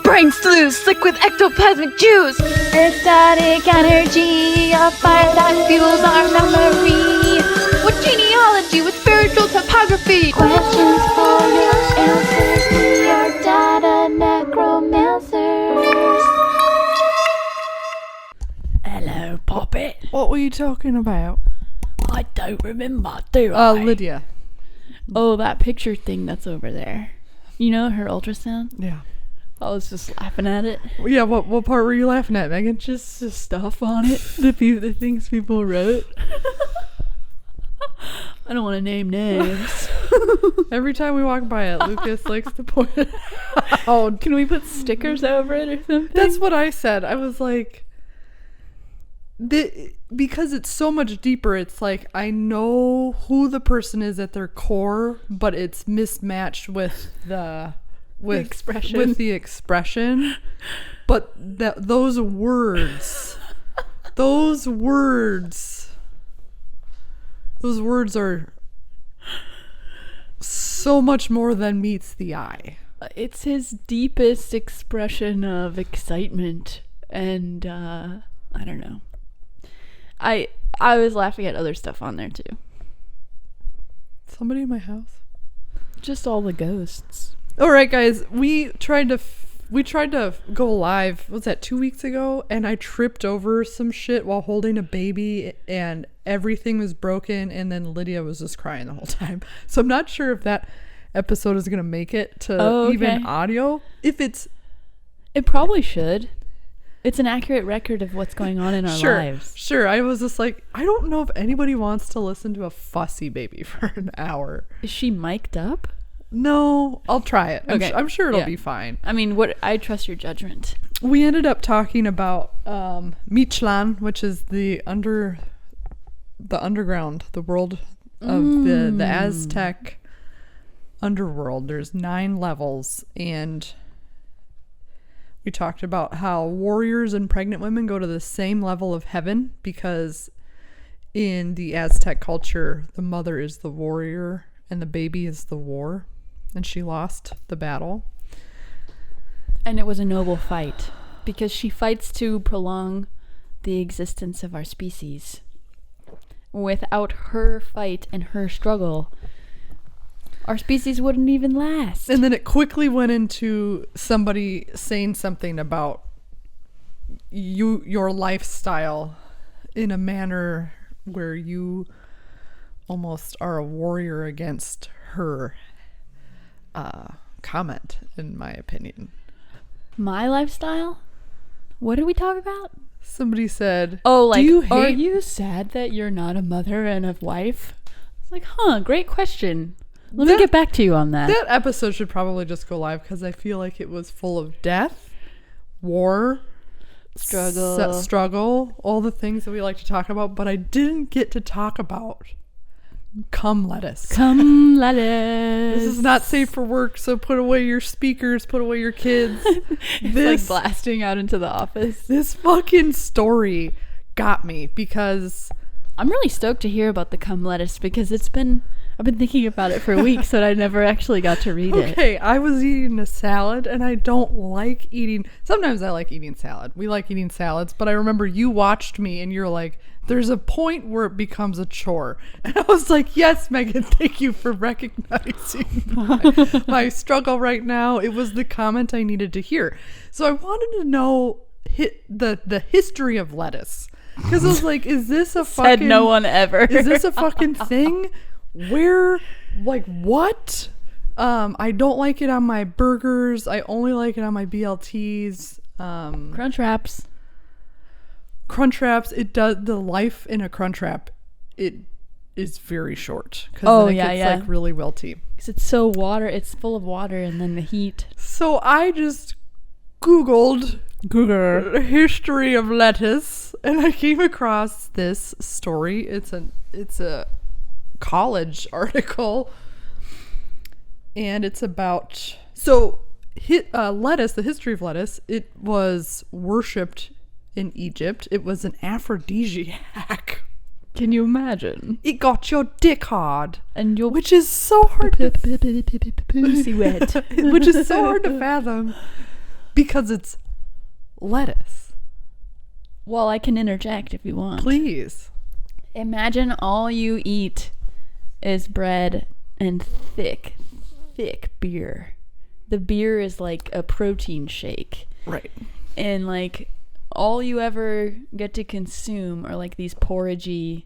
brain slews, slick with ectoplasmic juice. Ecstatic energy, a fire that fuels our memory. With genealogy, with spiritual topography. Questions for your answers, we are data necromancers. Hello, Poppet. What were you talking about? I don't remember, do I? Lydia. Oh, that picture thing that's over there. You know, her ultrasound? Yeah. I was just laughing at it. Yeah, what part were you laughing at, Megan? Just the stuff on it. The things people wrote. I don't want to name names. Every time we walk by it, Lucas likes to point it out. Can we put stickers over it or something? That's what I said. I was like, because it's so much deeper, it's like I know who the person is at their core, but it's mismatched with the expression. But those words are so much more than meets the eye. It's his deepest expression of excitement, and I don't know. I was laughing at other stuff on there too. Somebody in my house? Just all the ghosts. All right, guys, we tried to go live. Was that 2 weeks ago? And I tripped over some shit while holding a baby, and everything was broken. And then Lydia was just crying the whole time. So I'm not sure if that episode is gonna make it to even audio. It probably should. It's an accurate record of what's going on in our lives. Sure. I was just like, I don't know if anybody wants to listen to a fussy baby for an hour. Is she mic'd up? No, I'll try it. Okay. I'm sure it'll be fine. I mean, I trust your judgment. We ended up talking about Mictlan, which is the underground, the world of the Aztec underworld. There's 9 levels, and we talked about how warriors and pregnant women go to the same level of heaven because in the Aztec culture, the mother is the warrior and the baby is the war, and she lost the battle. And it was a noble fight because she fights to prolong the existence of our species. Without her fight and her struggle, our species wouldn't even last. And then it quickly went into somebody saying something about your lifestyle in a manner where you almost are a warrior against her comment, in my opinion. My lifestyle? What did we talk about? Somebody said, are you sad that you're not a mother and a wife? It's like, great question. Let me get back to you on that. That episode should probably just go live because I feel like it was full of death, war, struggle, all the things that we like to talk about, but I didn't get to talk about cum lettuce. Cum lettuce. This is not safe for work, so put away your speakers, put away your kids. It's like blasting out into the office. This fucking story got me because I'm really stoked to hear about the cum lettuce because I've been thinking about it for weeks, but I never actually got to read it. Okay, I was eating a salad, and I don't like eating... Sometimes I like eating salad. We like eating salads, but I remember you watched me, and you're like, there's a point where it becomes a chore. And I was like, yes, Megan, thank you for recognizing my struggle right now. It was the comment I needed to hear. So I wanted to know the history of lettuce. Because I was like, is this a fucking... Said no one ever. Is this a fucking thing? Where, like, what? I don't like it on my burgers. I only like it on my BLTs. Crunch wraps. It does, the life in a crunch wrap, it is very short. Because it gets like really wilty. Because it's so it's full of water and then the heat. So I just Googled the history of lettuce, and I came across this story. It's a college article, and it's about lettuce. The history of lettuce. It was worshipped in Egypt. It was an aphrodisiac. Can you imagine? It got your dick hard, and your which is so hard pussy wet, which is so hard to fathom because it's lettuce. Well, I can interject if you want. Please. Imagine all you eat is bread and thick beer. The beer is like a protein shake. Right. And like all you ever get to consume are like these porridgey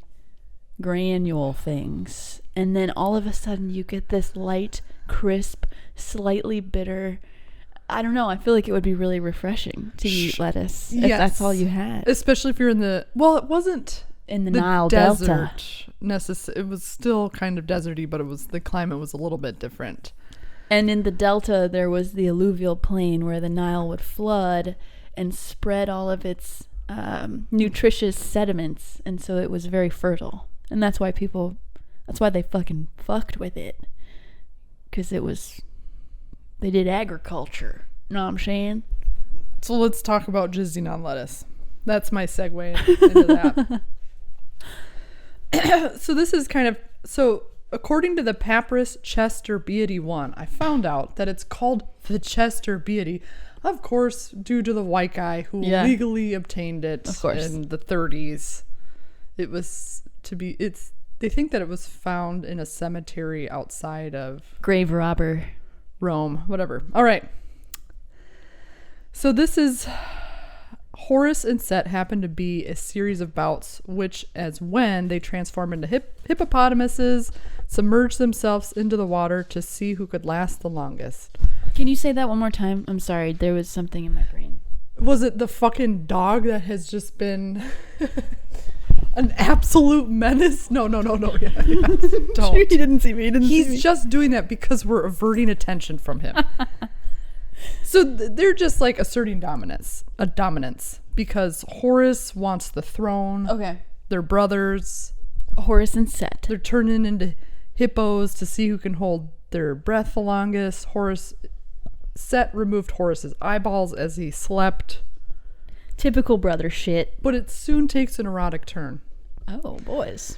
granule things. And then all of a sudden you get this light, crisp, slightly bitter. I don't know. I feel like it would be really refreshing to eat lettuce if that's all you had. Especially if you're in the, well, it wasn't In the Nile Delta. It was still kind of deserty, but the climate was a little bit different. And in the Delta, there was the alluvial plain where the Nile would flood and spread all of its nutritious sediments. And so it was very fertile. And that's why they fucking fucked with it. Because they did agriculture. Know what I'm saying? So let's talk about jizzing on lettuce. That's my segue into that. So this is according to the Papyrus Chester Beatty 1, I found out that it's called the Chester Beatty, of course, due to the white guy who legally obtained it in the 30s. They think that it was found in a cemetery outside of Grave robber. Rome, whatever. All right. So this is Horus and Set happen to be a series of bouts which when they transform into hippopotamuses, submerge themselves into the water to see who could last the longest. Can you say that one more time? I'm sorry. There was something in my brain. Was it the fucking dog that has just been an absolute menace? No. Yeah. Don't. He didn't see me. He's just doing that because we're averting attention from him. So they're just like asserting dominance because Horus wants the throne. Okay. They're brothers. Horus and Set. They're turning into hippos to see who can hold their breath the longest. Set removed Horus's eyeballs as he slept. Typical brother shit. But it soon takes an erotic turn. Oh, boys.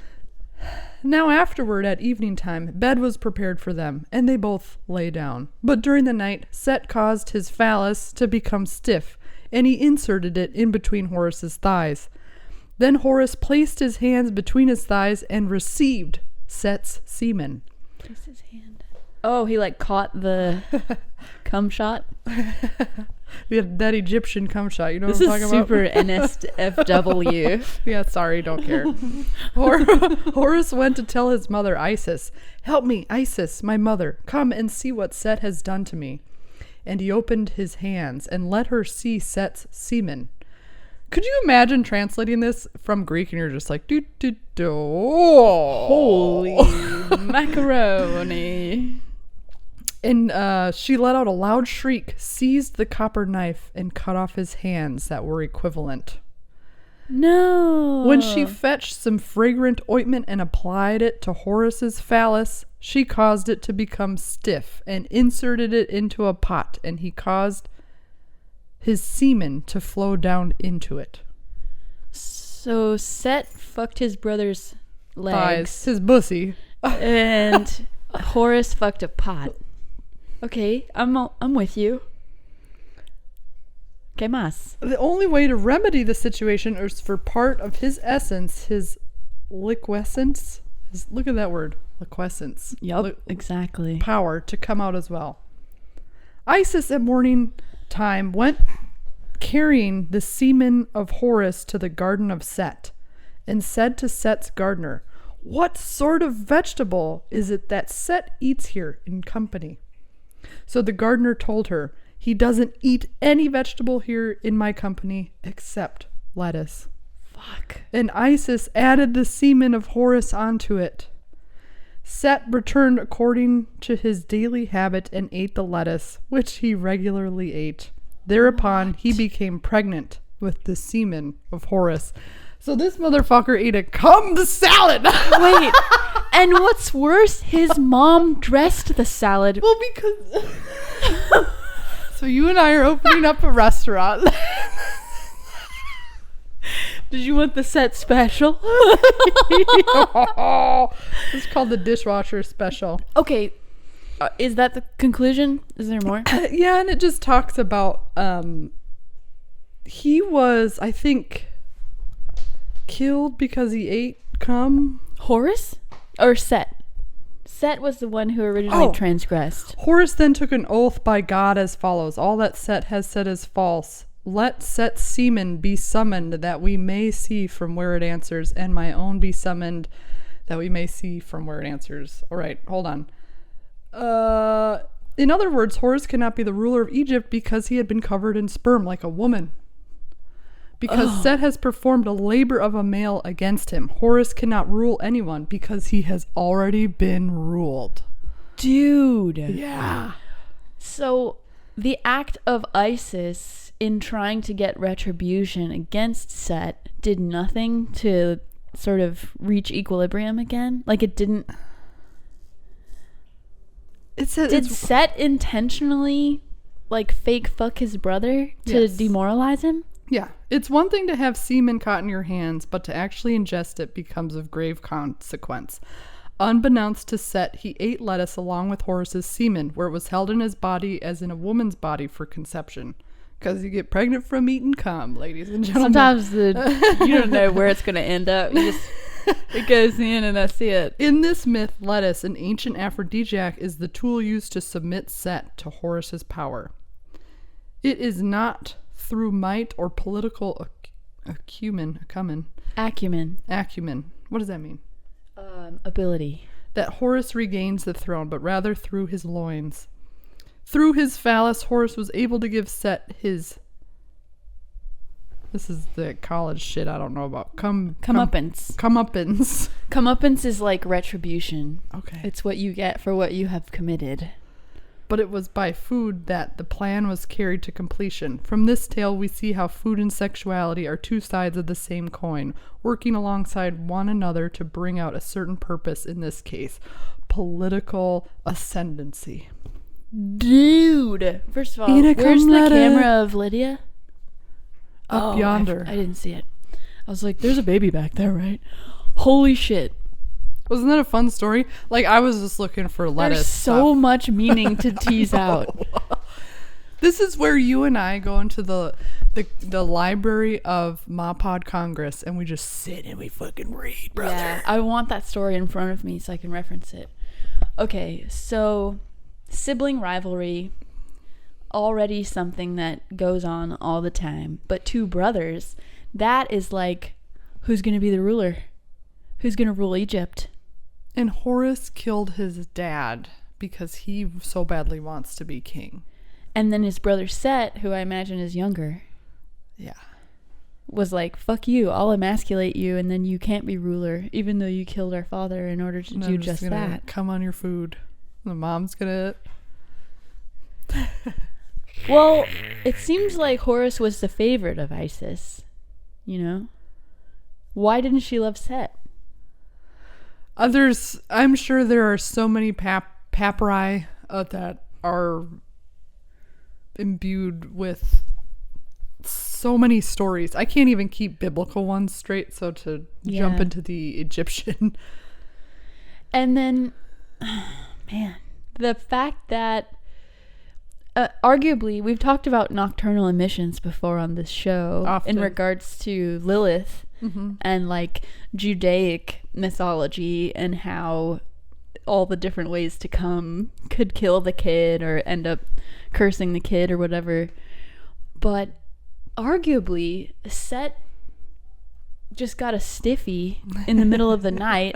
Now afterward, at evening time, bed was prepared for them, and they both lay down. But during the night, Set caused his phallus to become stiff, and he inserted it in between Horus's thighs. Then Horus placed his hands between his thighs and received Set's semen. Place his hand. Oh, he like caught the cum shot? That Egyptian cum shot, you know this what I'm talking about? This is super NSFW. Yeah, sorry, don't care. Horus went to tell his mother Isis, "Help me, Isis, my mother, come and see what Set has done to me." And he opened his hands and let her see Set's semen. Could you imagine translating this from Greek and you're just like, holy macaroni. And she let out a loud shriek, seized the copper knife, and cut off his hands that were equivalent. No. When she fetched some fragrant ointment and applied it to Horus's phallus, she caused it to become stiff and inserted it into a pot, and he caused his semen to flow down into it. So Set fucked his brother's legs. Thighs, his bussy. And Horus fucked a pot. Okay, I'm with you. ¿Qué más? The only way to remedy the situation is for part of his essence, his liquescence. Look at that word, liquescence. Yup, exactly. Power to come out as well. Isis at morning time went carrying the semen of Horus to the garden of Set and said to Set's gardener, "What sort of vegetable is it that Set eats here in company?" So the gardener told her, "He doesn't eat any vegetable here in my company except lettuce." Fuck. And Isis added the semen of Horus onto it. Set returned according to his daily habit and ate the lettuce, which he regularly ate. Thereupon, he became pregnant with the semen of Horus. So this motherfucker ate a cum salad. Wait. And what's worse, his mom dressed the salad. Well, because... So you and I are opening up a restaurant. Did you want the Set special? It's called the dishwasher special. Okay. Is that the conclusion? Is there more? Yeah, and it just talks about he was, I think, killed because he ate cum. Horus or Set? Set was the one who originally transgressed. Horus then took an oath by God as follows: all that Set has said is false. Let Set's semen be summoned that we may see from where it answers, and my own be summoned that we may see from where it answers. All right, hold on. In other words, Horus cannot be the ruler of Egypt because he had been covered in sperm like a woman. Because Set has performed a labor of a male against him. Horus cannot rule anyone because he has already been ruled. Dude. Yeah. So the act of Isis in trying to get retribution against Set did nothing to sort of reach equilibrium again? Like it didn't... Did Set intentionally like fake fuck his brother to demoralize him? Yeah. It's one thing to have semen caught in your hands, but to actually ingest it becomes of grave consequence. Unbeknownst to Set, he ate lettuce along with Horus's semen, where it was held in his body as in a woman's body for conception. Because you get pregnant from eating cum, ladies and gentlemen. Sometimes you don't know where it's going to end up. You just... It goes in and that's it. In this myth, lettuce, an ancient aphrodisiac, is the tool used to submit Set to Horus's power. It is not through might or political acumen. What does that mean? Ability. That Horus regains the throne, but rather through his loins. Through his phallus, Horus was able to give Set his... This is the college shit I don't know about. Comeuppance. Comeuppance. Comeuppance is like retribution. Okay. It's what you get for what you have committed. But it was by food that the plan was carried to completion. From this tale, we see how food and sexuality are two sides of the same coin, working alongside one another to bring out a certain purpose, in this case, political ascendancy. Dude! First of all, where's the camera of Lydia? Up yonder. I didn't see it. I was like, there's a baby back there, right? Holy shit. Wasn't that a fun story? Like, I was just looking for lettuce. There's so much meaning to tease out. This is where you and I go into the library of MAWPOD Congress and we just sit and we fucking read, brother. Yeah, I want that story in front of me so I can reference it. Okay, so sibling rivalry, already something that goes on all the time. But two brothers, that is like, who's going to be the ruler? Who's going to rule Egypt? And Horus killed his dad because he so badly wants to be king. And then his brother Set, who I imagine is younger, was like, fuck you, I'll emasculate you and then you can't be ruler, even though you killed our father in order to do just that. Come on your food. The mom's gonna... Well, it seems like Horus was the favorite of Isis, you know? Why didn't she love Set? I'm sure there are so many papyri that are imbued with so many stories. I can't even keep biblical ones straight, so to jump into the Egyptian. And then, man, the fact that arguably, we've talked about nocturnal emissions before on this show. Often. In regards to Lilith and like Judaic mythology and how all the different ways to come could kill the kid or end up cursing the kid or whatever. But arguably, Set just got a stiffy in the middle of the night,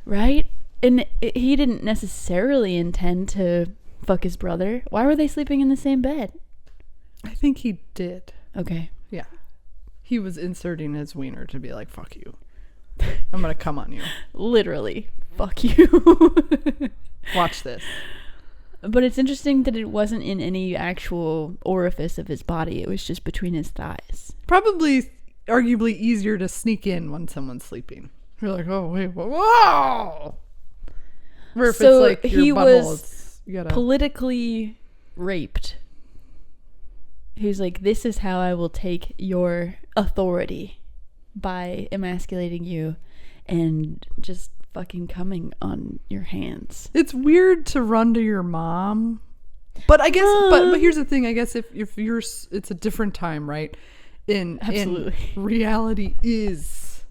right? And he didn't necessarily intend to fuck his brother. Why were they sleeping in the same bed? I think he did. Okay. Yeah. He was inserting his wiener to be like, fuck you. I'm gonna come on you. Literally. Fuck you. Watch this. But it's interesting that it wasn't in any actual orifice of his body. It was just between his thighs. Probably, arguably easier to sneak in when someone's sleeping. You're like, oh, wait, whoa! Or if so it's like your he bubble, was politically raped. He was like, this is how I will take your authority by emasculating you and just fucking coming on your hands. It's weird to run to your mom. But I guess, but here's the thing. I guess if you're, it's a different time, right? Absolutely. In reality is,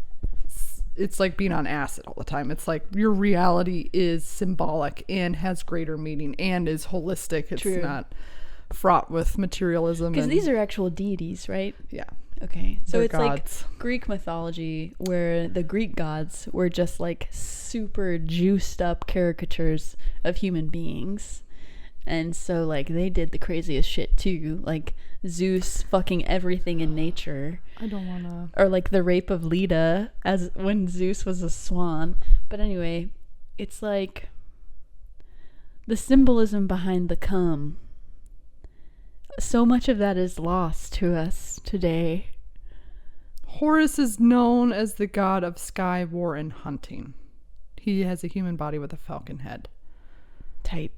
it's like being on acid all the time. It's like your reality is symbolic and has greater meaning and is holistic. It's True. not fraught with materialism. Because these are actual deities, right? Yeah. Okay. So They're it's gods. like Greek mythology, where the Greek gods were just like super juiced up caricatures of human beings. And so like they did the craziest shit too, like Zeus fucking everything in nature. I don't want to. Or like the rape of Leda, as when Zeus was a swan. But anyway, it's like the symbolism behind the cum. So much of that is lost to us today. Horus is known as the god of sky, war, and hunting. He has a human body with a falcon head. Tight.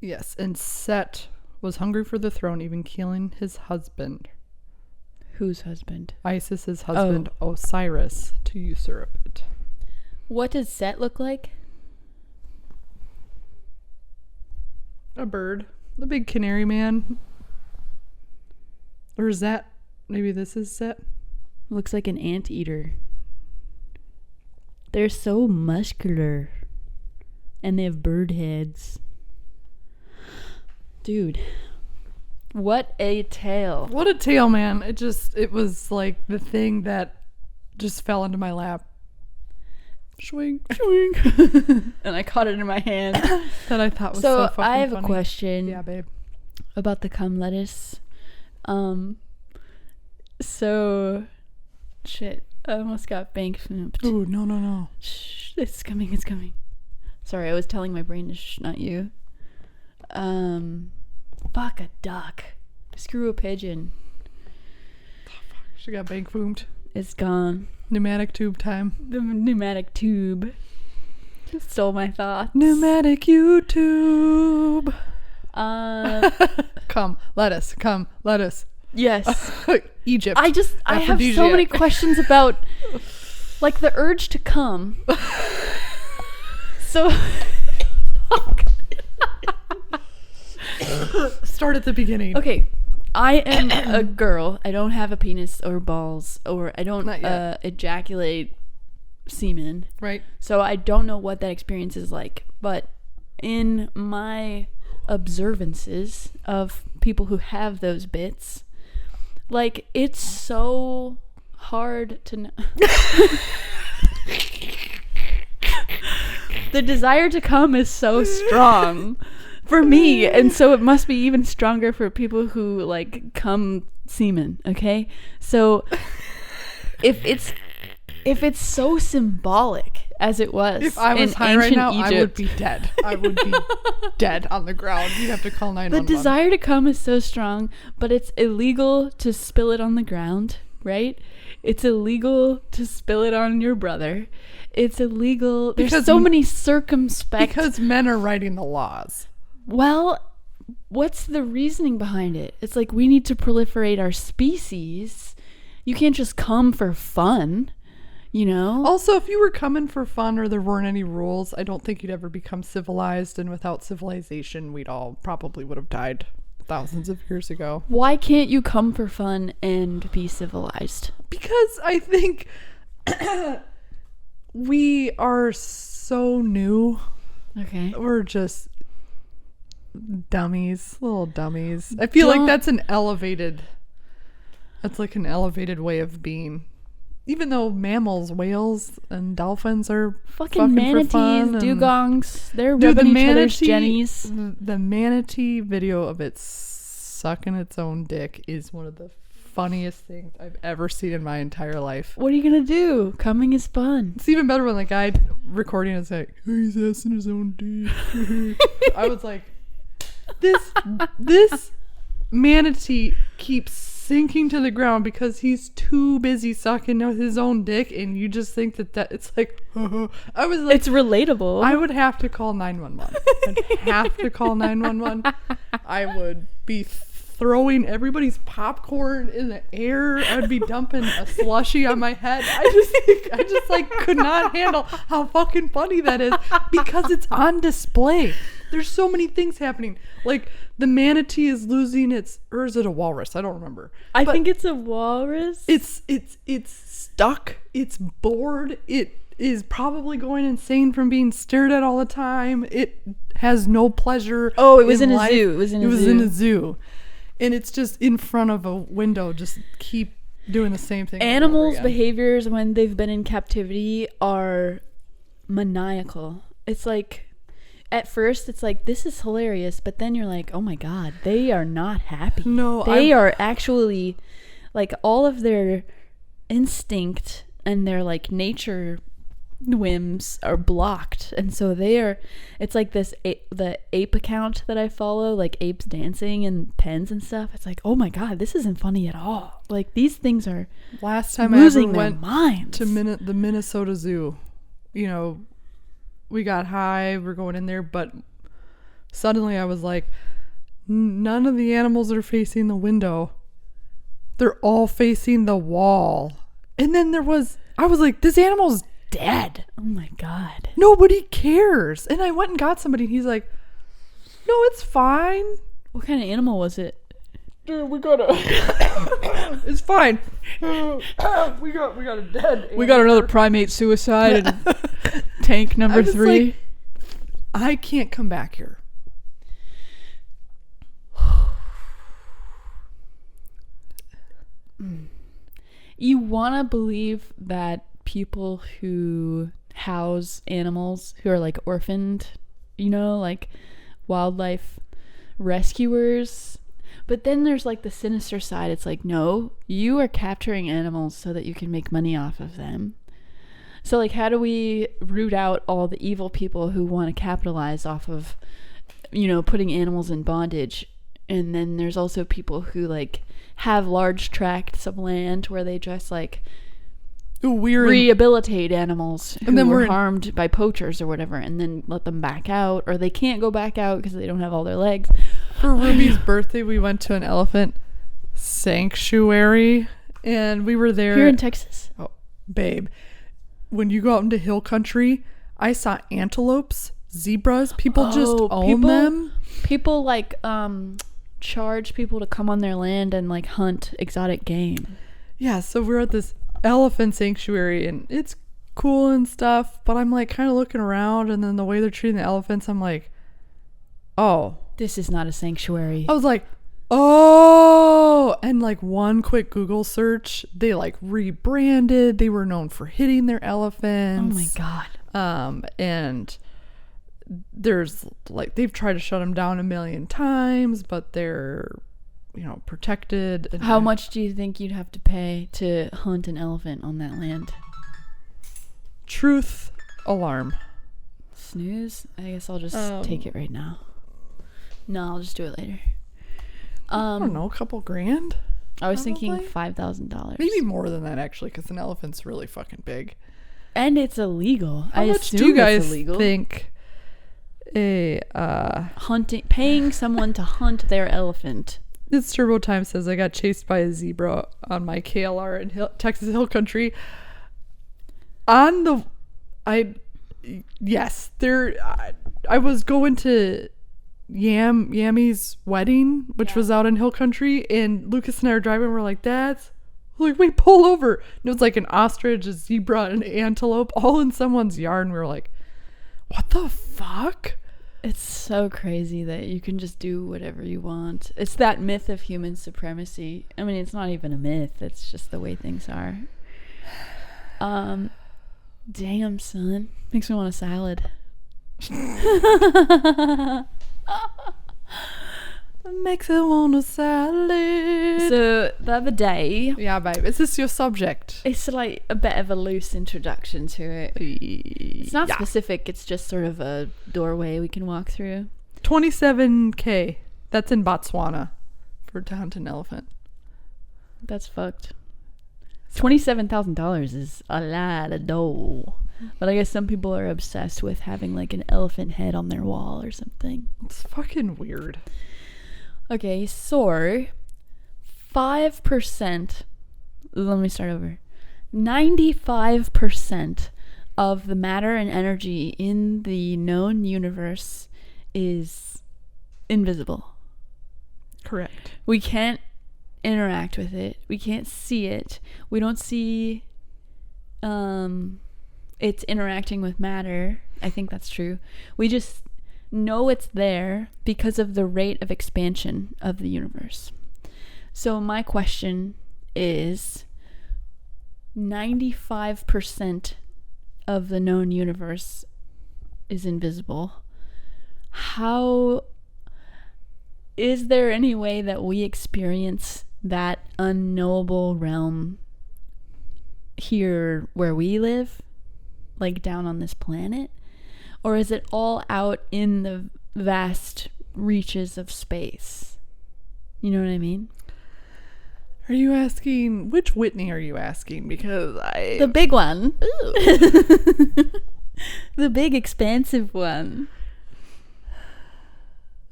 Yes, and Set was hungry for the throne, even killing his husband, Whose husband? Isis's husband, Osiris, to usurp it. What does Set look like? A bird. The big canary man. Or is that... Maybe this is Set? Looks like an anteater. They're so muscular. And they have bird heads. Dude. What a tale. What a tale, man. It was like the thing that just fell into my lap. Swing, swing. And I caught it in my hand. That I thought was so fucking I have funny. a question. Yeah, babe. About the cum lettuce. So shit. I almost got bank snooped. Ooh, no. Shh, it's coming. Sorry, I was telling my brain to shh, not you. Fuck a duck. Screw a pigeon. She got bank boomed. It's gone. Pneumatic tube time. The pneumatic tube stole my thoughts. Pneumatic YouTube. Come, lettuce. Yes. Egypt. I have so many questions about, like, the urge to come. So, Start at the beginning. okay, I am a girl. I don't have a penis or balls, or I don't Not yet. ejaculate semen. Right. So I don't know what that experience is like. But in my observances of people who have those bits, like, it's so hard to know. The desire to come is so strong for me, and so it must be even stronger for people who like come semen. Okay, so if it's so symbolic as it was, If I was in high right ancient now, Egypt, I would be dead. I would be dead on the ground. You'd have to call 911. the desire to come is so strong, but it's illegal to spill it on the ground, right? It's illegal to spill it on your brother. It's illegal. There's Because so many circumspect. Because men are writing the laws. Well, what's the reasoning behind it? It's like, we need to proliferate our species. You can't just come for fun, you know? Also, if you were coming for fun or there weren't any rules, I don't think you'd ever become civilized. And without civilization, we'd all probably would have died thousands of years ago. Why can't you come for fun and be civilized? Because I think we are so new. Okay. We're just dummies, little dummies. I feel like that's like an elevated way of being. Even though mammals, whales, and dolphins are Fucking for manatees, fun and- dugongs, they're Dude, rubbing each other's jennies. The manatee video of it sucking its own dick is one of the funniest things I've ever seen in my entire life. What are you gonna do? Coming is fun. It's even better when the guy recording is like, oh, he's assing his own dick. I was like, this manatee keeps sinking to the ground because he's too busy sucking out his own dick, and you just think that it's like, I was like, It's relatable. I would have to call 911. I'd have to call 911. I would be throwing everybody's popcorn in the air. I'd be dumping a slushie on my head. I just like could not handle how fucking funny that is because it's on display. There's so many things happening. Like the manatee is losing its, or is it a walrus? I don't remember. I think it's a walrus. It's stuck. It's bored. It is probably going insane from being stared at all the time. It has no pleasure. Oh, it was in a life. zoo. It was in a zoo. And it's just in front of a window, just keep doing the same thing. Animals' behaviors when they've been in captivity are maniacal. It's like, at first, it's like, this is hilarious, but then you're like, oh my God, they are not happy. No, they are actually, like, all of their instinct and their, like, nature whims are blocked. And so it's like this, the ape account that I follow, like apes dancing in pens and stuff. It's like, oh my God, this isn't funny at all. Like, these things are last time losing I ever their went minds. to the Minnesota Zoo, you know, we got high, we're going in there, but suddenly I was like, none of the animals are facing the window. They're all facing the wall. And then I was like, this animal's dead. Oh my God. Nobody cares. And I went and got somebody and he's like, no, it's fine. What kind of animal was it? Dude, we got it's fine. We got a dead animal. We got another primate suicide in tank number 3. Like, I can't come back here. You want to believe that people who house animals who are like orphaned, you know, like wildlife rescuers, but then there's like the sinister side. It's like, no, you are capturing animals so that you can make money off of them. So like, how do we root out all the evil people who want to capitalize off of, you know, putting animals in bondage? And then there's also people who like have large tracts of land where they just like rehabilitate animals who were harmed by poachers or whatever, and then let them back out, or they can't go back out because they don't have all their legs. For Ruby's birthday, we went to an elephant sanctuary, and we were there. Here in Texas? Oh, babe. When you go out into hill country, I saw antelopes, zebras. People just own them. People like charge people to come on their land and like hunt exotic game. Yeah, so we're at this elephant sanctuary and it's cool and stuff, but I'm like kind of looking around, and then the way they're treating the elephants, I'm like, oh, this is not a sanctuary. I was like, oh, and like one quick Google search, they like rebranded. They were known for hitting their elephants. Oh my God. And there's like, they've tried to shut them down 1,000,000 times, but they're, you know, protected. And how much do you think you'd have to pay to hunt an elephant on that land? Truth alarm. Snooze? I guess I'll just take it right now. No, I'll just do it later. I don't know, a couple grand? I was probably thinking $5,000. Maybe more than that, actually, because an elephant's really fucking big. And it's illegal. How much do you guys think paying someone to hunt their elephant? This Turbo Time says, I got chased by a zebra on my KLR in Texas Hill Country. I was going to Yammy's wedding, which was out in Hill Country, and Lucas and I are driving. We're like, wait, pull over. And it was like an ostrich, a zebra, an antelope, all in someone's yard. And we were like, what the fuck? It's so crazy that you can just do whatever you want. It's that myth of human supremacy. I mean, it's not even a myth. It's just the way things are. Damn, son. Makes me want a salad. Makes me want a salad. So, the other day... Yeah, babe. Is this your subject? It's like a bit of a loose introduction to it. It's not specific. It's just sort of a doorway we can walk through. 27K. That's in Botswana to hunt an elephant. That's fucked. $27,000 is a lot of dough. But I guess some people are obsessed with having like an elephant head on their wall or something. It's fucking weird. Okay, so 5%, let me start over. 95% of the matter and energy in the known universe is invisible. Correct. We can't interact with it. We can't see it. We don't see it's interacting with matter. I think that's true. We just know it's there because of the rate of expansion of the universe. So my question is, 95% of the known universe is invisible. How is there any way that we experience that unknowable realm here where we live, like down on this planet? Or is it all out in the vast reaches of space? You know what I mean? Are you asking, which Whitney are you asking? Because The big one. The big expansive one.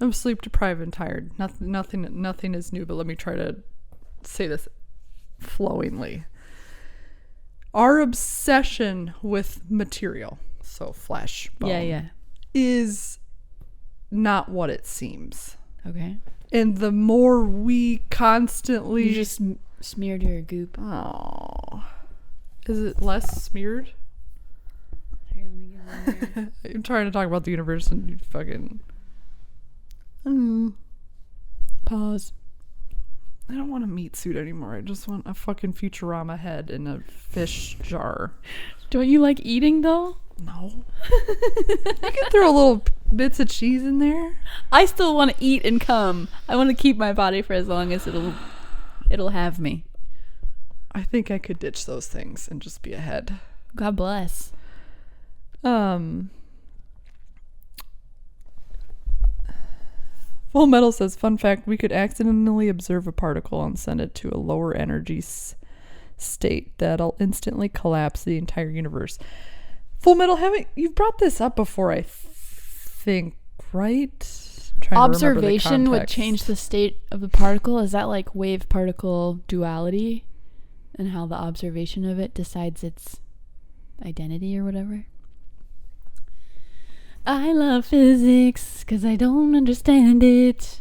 I'm sleep deprived and tired. Nothing is new, but let me try to say this flowingly. Our obsession with material, so flesh, bone, is not what it seems. Okay. And the more we constantly... You just smeared your goop. Oh. Is it less smeared? Here, let me get one here. I'm trying to talk about the universe and you fucking... Pause. I don't want a meat suit anymore. I just want a fucking Futurama head in a fish jar. Don't you like eating though? No. You can throw little bits of cheese in there. I still want to eat and come. I want to keep my body for as long as it'll have me. I think I could ditch those things and just be a head. God bless. Full Metal says, fun fact, we could accidentally observe a particle and send it to a lower energy state that'll instantly collapse the entire universe. Full Metal, you've brought this up before, I think, right? Observation would change the state of the particle. Is that like wave particle duality and how the observation of it decides its identity or whatever? I love physics because I don't understand it.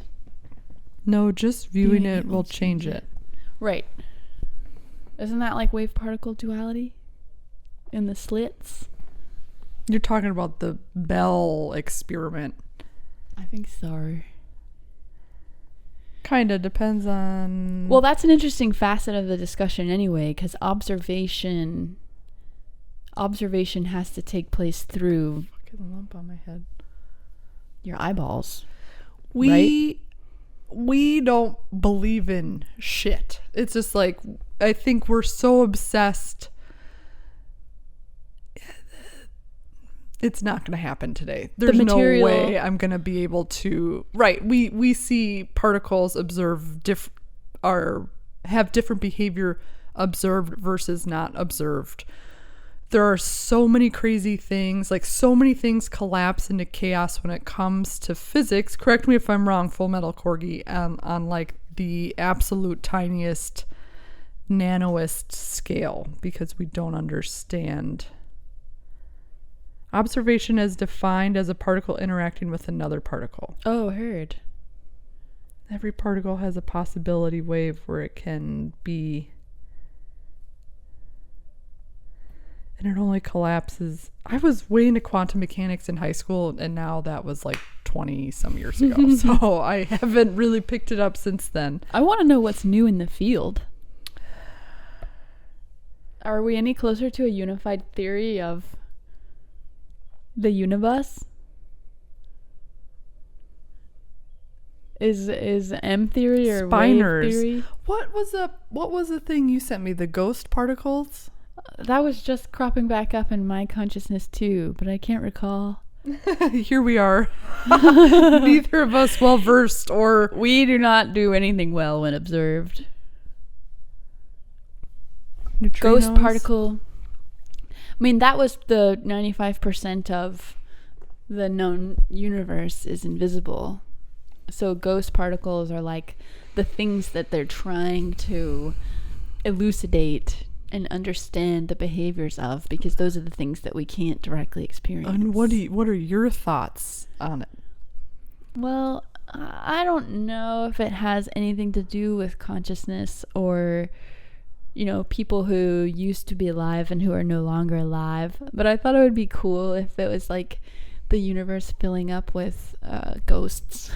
No, just viewing it will change it. Right. Isn't that like wave particle duality in the slits? You're talking about the Bell experiment. I think so. Kind of depends on... Well, that's an interesting facet of the discussion anyway, because observation has to take place through... Fucking lump on my head. Your eyeballs. We don't believe in shit. It's just like, I think we're so obsessed. It's not going to happen today. There's no way I'm going to be able to... Right. We see particles have different behavior observed versus not observed. There are so many crazy things, like so many things collapse into chaos when it comes to physics. Correct me if I'm wrong, Full Metal Corgi, on like the absolute tiniest, nanoist scale, because we don't understand. Observation is defined as a particle interacting with another particle. Oh, heard. Every particle has a possibility wave where it can be... And it only collapses. I was way into quantum mechanics in high school, and now that was like 20 some years ago. So I haven't really picked it up since then. I want to know what's new in the field. Are we any closer to a unified theory of the unibus? Is M theory or Spinors. wave theory? What was the thing you sent me? The ghost particles? That was just cropping back up in my consciousness too, but I can't recall. Here we are. Neither of us well versed, or we do not do anything well when observed. Neutrinos. Ghost particle. I mean, that was the 95% of the known universe is invisible. So ghost particles are like the things that they're trying to elucidate and understand the behaviors of, because those are the things that we can't directly experience. And what are your thoughts on it? Well, I don't know if it has anything to do with consciousness or, you know, people who used to be alive and who are no longer alive. But I thought it would be cool if it was like the universe filling up with ghosts.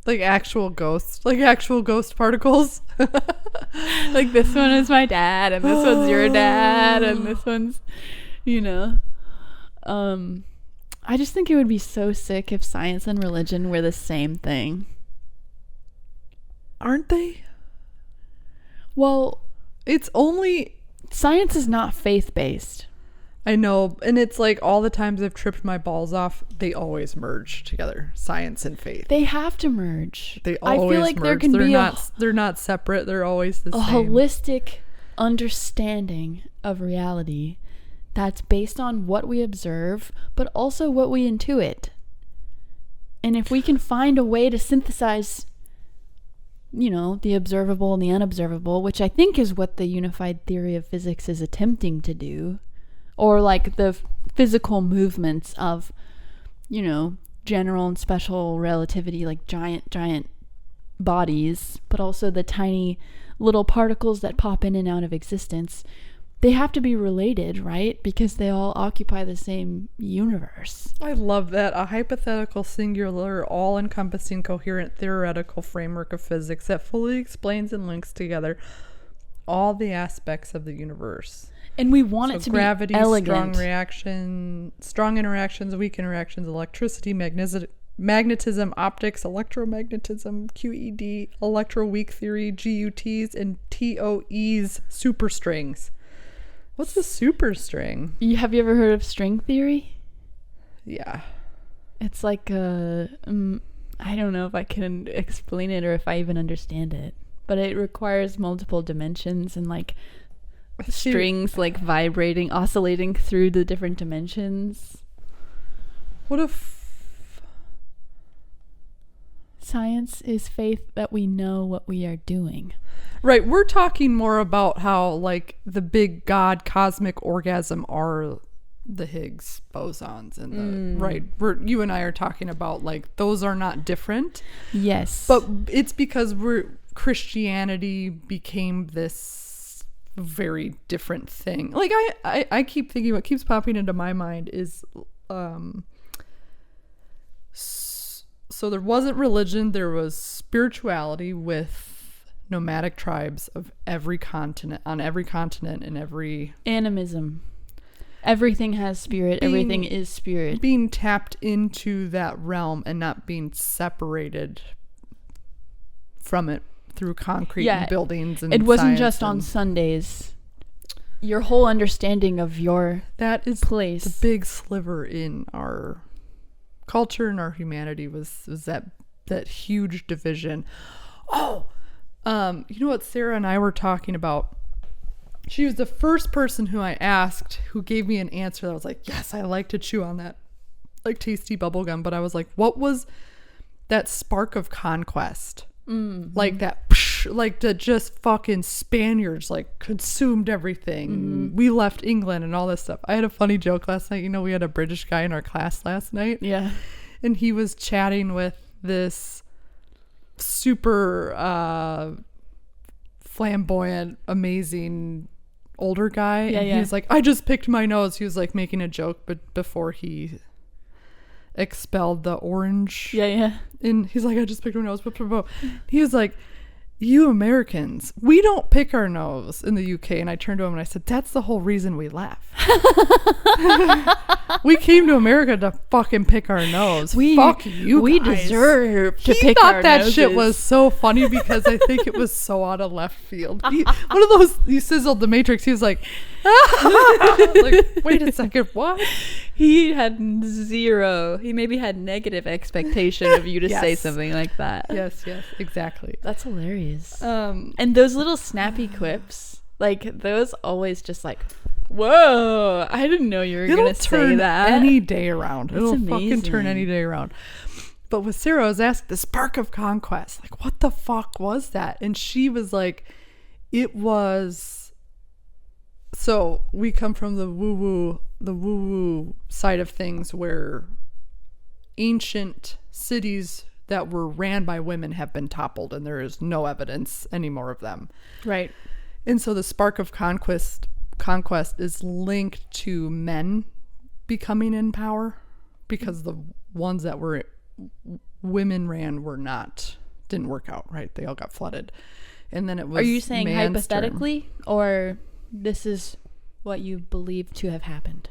Like actual ghosts, like actual ghost particles. Like this one is my dad, and this one's your dad, and this one's, you know. I just think it would be so sick if science and religion were the same thing. Aren't they? Well, it's only... Science is not faith-based. I know, and it's like all the times I've tripped my balls off, they always merge together, science and faith. They have to merge. They always I feel like merge. there can be they're not separate. They're always the a same. holistic understanding of reality that's based on what we observe, but also what we intuit. And if we can find a way to synthesize, you know, the observable and the unobservable, which I think is what the unified theory of physics is attempting to do, or like the physical movements of, you know, general and special relativity, like giant bodies, but also the tiny little particles that pop in and out of existence, they have to be related, right? Because they all occupy the same universe. I love that. A hypothetical, singular, all-encompassing, coherent theoretical framework of physics that fully explains and links together all the aspects of the universe. And we want it to gravity, be elegant. strong interactions, weak interactions, electricity, magnetism, optics, electromagnetism, QED, electroweak theory, GUTs, and TOEs, superstrings. What's a superstring? Have you ever heard of string theory? Yeah. It's like I don't know if I can explain it or if I even understand it, but it requires multiple dimensions and like strings like vibrating, oscillating through the different dimensions. What if science is faith that we know what we are doing? Right, we're talking more about how like the big God cosmic orgasm are the Higgs bosons and you and I are talking about like those are not different. Yes. But it's because Christianity became this very different thing. Like I keep thinking, what keeps popping into my mind is so there wasn't religion, there was spirituality with nomadic tribes of every continent, on every continent, and every animism. Everything has spirit. Everything is spirit. Being tapped into that realm and not being separated from it through concrete and buildings and it wasn't just on Sundays. Your whole understanding of your that is place. The big sliver in our culture and our humanity was that huge division. You know what Sarah and I were talking about? She was the first person who I asked who gave me an answer that was like, yes, I like to chew on that like tasty bubble gum. But I was like, what was that spark of conquest? Like that, like the just fucking Spaniards like consumed everything. We left England and all this stuff. I had a funny joke last night. You know, we had a British guy in our class last night. Yeah. And he was chatting with this super flamboyant, amazing older guy. Yeah, and he was like, I just picked my nose. He was like making a joke, but before he expelled the orange. Yeah. And he's like, I just picked my nose. He was like, you Americans, we don't pick our nose in the UK. And I turned to him and I said, that's the whole reason we left. We came to America to fucking pick our nose. Fuck you We guys. deserve to He pick thought our that noses. shit was so funny because I think it was so out of left field. One of those, you sizzled the Matrix. He was like, like, wait a second, what? He had zero. He maybe had negative expectation of you to say Yes. something like that. Yes, exactly. That's hilarious. And those little snappy quips, like those always just like, whoa, I didn't know you were going to say that. Any day around. It'll amazing. fucking turn any day around. but with Sarah, I was asked the spark of conquest. Like, what the fuck was that? And she was like, it was. So we come from the woo-woo side of things, where ancient cities that were ran by women have been toppled, and there is no evidence anymore of them. Right. And so the spark of conquest is linked to men becoming in power, because the ones that were women ran didn't work out, right? They all got flooded. And then it was. Are you saying man's hypothetically, turn. or this is what you believe to have happened?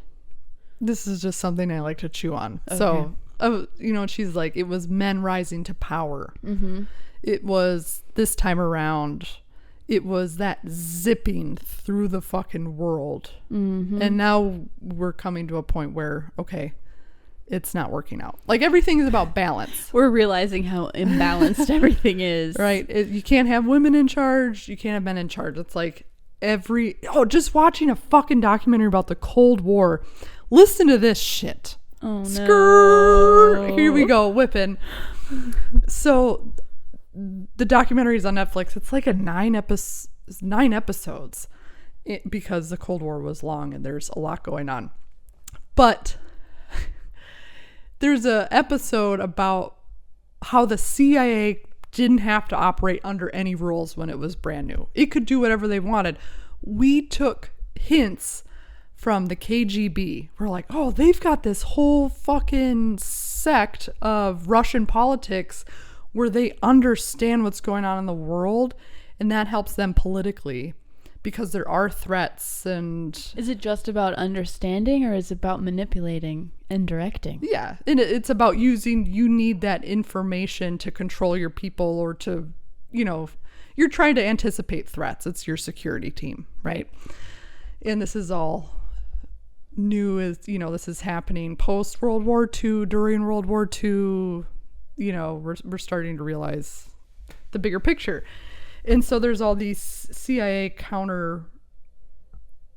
This is just something I like to chew on. Okay. So, she's like, it was men rising to power. Mm-hmm. It was this time around. It was that zipping through the fucking world. Mm-hmm. And now we're coming to a point where, okay, it's not working out. Like, everything is about balance. We're realizing how imbalanced everything is. Right? You can't have women in charge. You can't have men in charge. It's like just watching a fucking documentary about the Cold War. Listen to this shit. Oh, no. Skirt. Here we go, whipping. So the documentary is on Netflix. It's like 9 episodes because the Cold War was long and there's a lot going on. But there's a episode about how the CIA didn't have to operate under any rules when it was brand new. It could do whatever they wanted. We took hints from the KGB. We're like, oh, they've got this whole fucking sect of Russian politics where they understand what's going on in the world, and that helps them politically because there are threats. And is it just about understanding, or is it about manipulating and directing? Yeah, and it's about you need that information to control your people, or to, you're trying to anticipate threats. It's your security team, right? And this is all new, this is happening post World War II, during World War II. We're starting to realize the bigger picture. And so there's all these CIA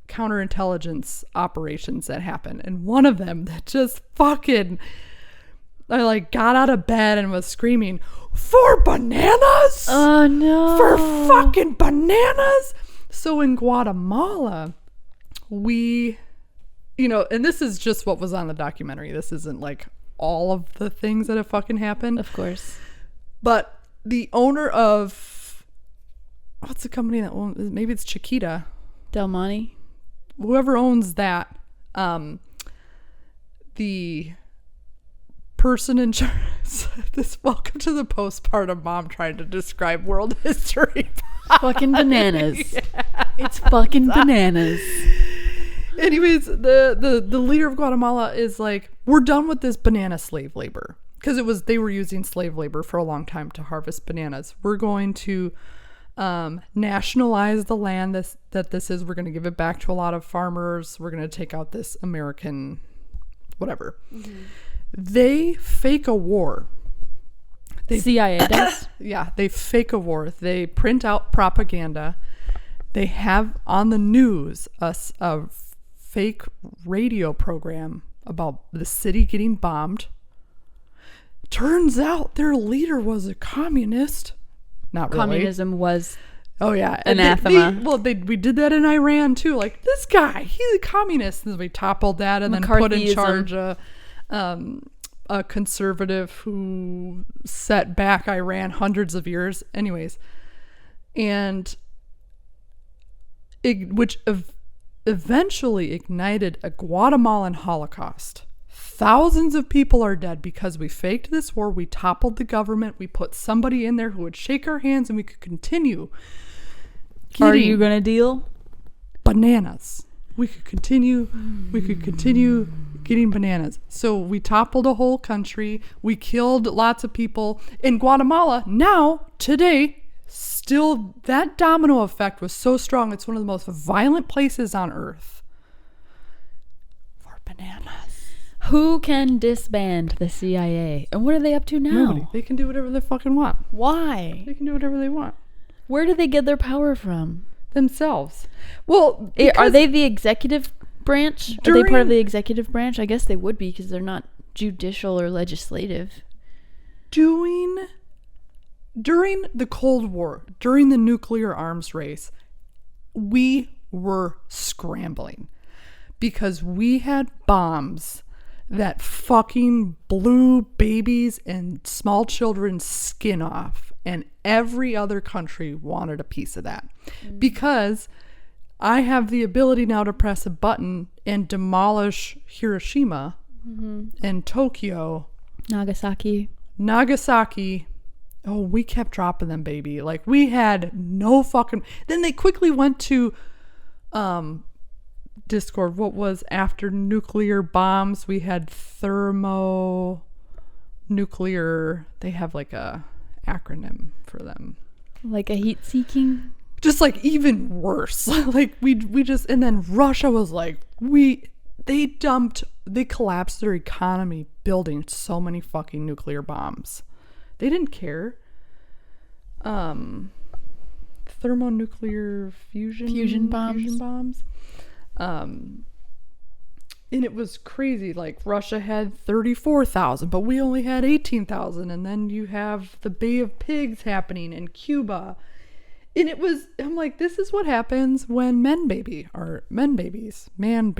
counterintelligence operations that happen. And one of them that just fucking, I got out of bed and was screaming, for bananas? Oh no. For fucking bananas? So in Guatemala, we, and this is just what was on the documentary. This isn't like all of the things that have fucking happened. Of course. But the owner of, what's the company that owns, maybe it's Chiquita. Del Monte? Whoever owns that, the person in charge, this welcome to the postpartum mom trying to describe world history. Fucking bananas. Yeah. It's fucking bananas. Anyways, the leader of Guatemala is like, we're done with this banana slave labor, because they were using slave labor for a long time to harvest bananas. We're going to nationalize the land that this is. We're going to give it back to a lot of farmers. We're going to take out this American whatever. Mm-hmm. They fake a war. CIA does? Yeah, they fake a war. They print out propaganda. They have on the news a fake radio program about the city getting bombed. Turns out their leader was a communist. Not really. Communism was anathema. We did that in Iran too. Like, this guy, he's a communist. And we toppled that and then put in charge a conservative who set back Iran hundreds of years. Anyways, and which eventually ignited a Guatemalan Holocaust. Thousands of people are dead because we faked this war. We toppled the government. We put somebody in there who would shake our hands, and we could continue. Are you going to deal? Bananas. We could continue. We could continue getting bananas. So we toppled a whole country. We killed lots of people. In Guatemala, now, today, still, that domino effect was so strong. It's one of the most violent places on earth for bananas. Who can disband the CIA? And what are they up to now? Nobody. They can do whatever they fucking want. Why? They can do whatever they want. Where do they get their power from? Themselves. Well, are they the executive branch? Are they part of the executive branch? I guess they would be, because they're not judicial or legislative. during the Cold War, during the nuclear arms race, we were scrambling because we had bombs that fucking blew babies and small children's skin off, and every other country wanted a piece of that. Because I have the ability now to press a button and demolish Hiroshima and Tokyo, Nagasaki. Oh, we kept dropping them, baby. Like, we had no fucking... Then they quickly went to Discord. What was after nuclear bombs? We had thermonuclear... They have like a acronym for them. Like a heat-seeking? Just like even worse. Like we just... And then Russia was like... They collapsed their economy building so many fucking nuclear bombs. They didn't care. Thermonuclear fusion bombs. And it was crazy. Like, Russia had 34,000, but we only had 18,000. And then you have the Bay of Pigs happening in Cuba. And I'm like, this is what happens when man babies are in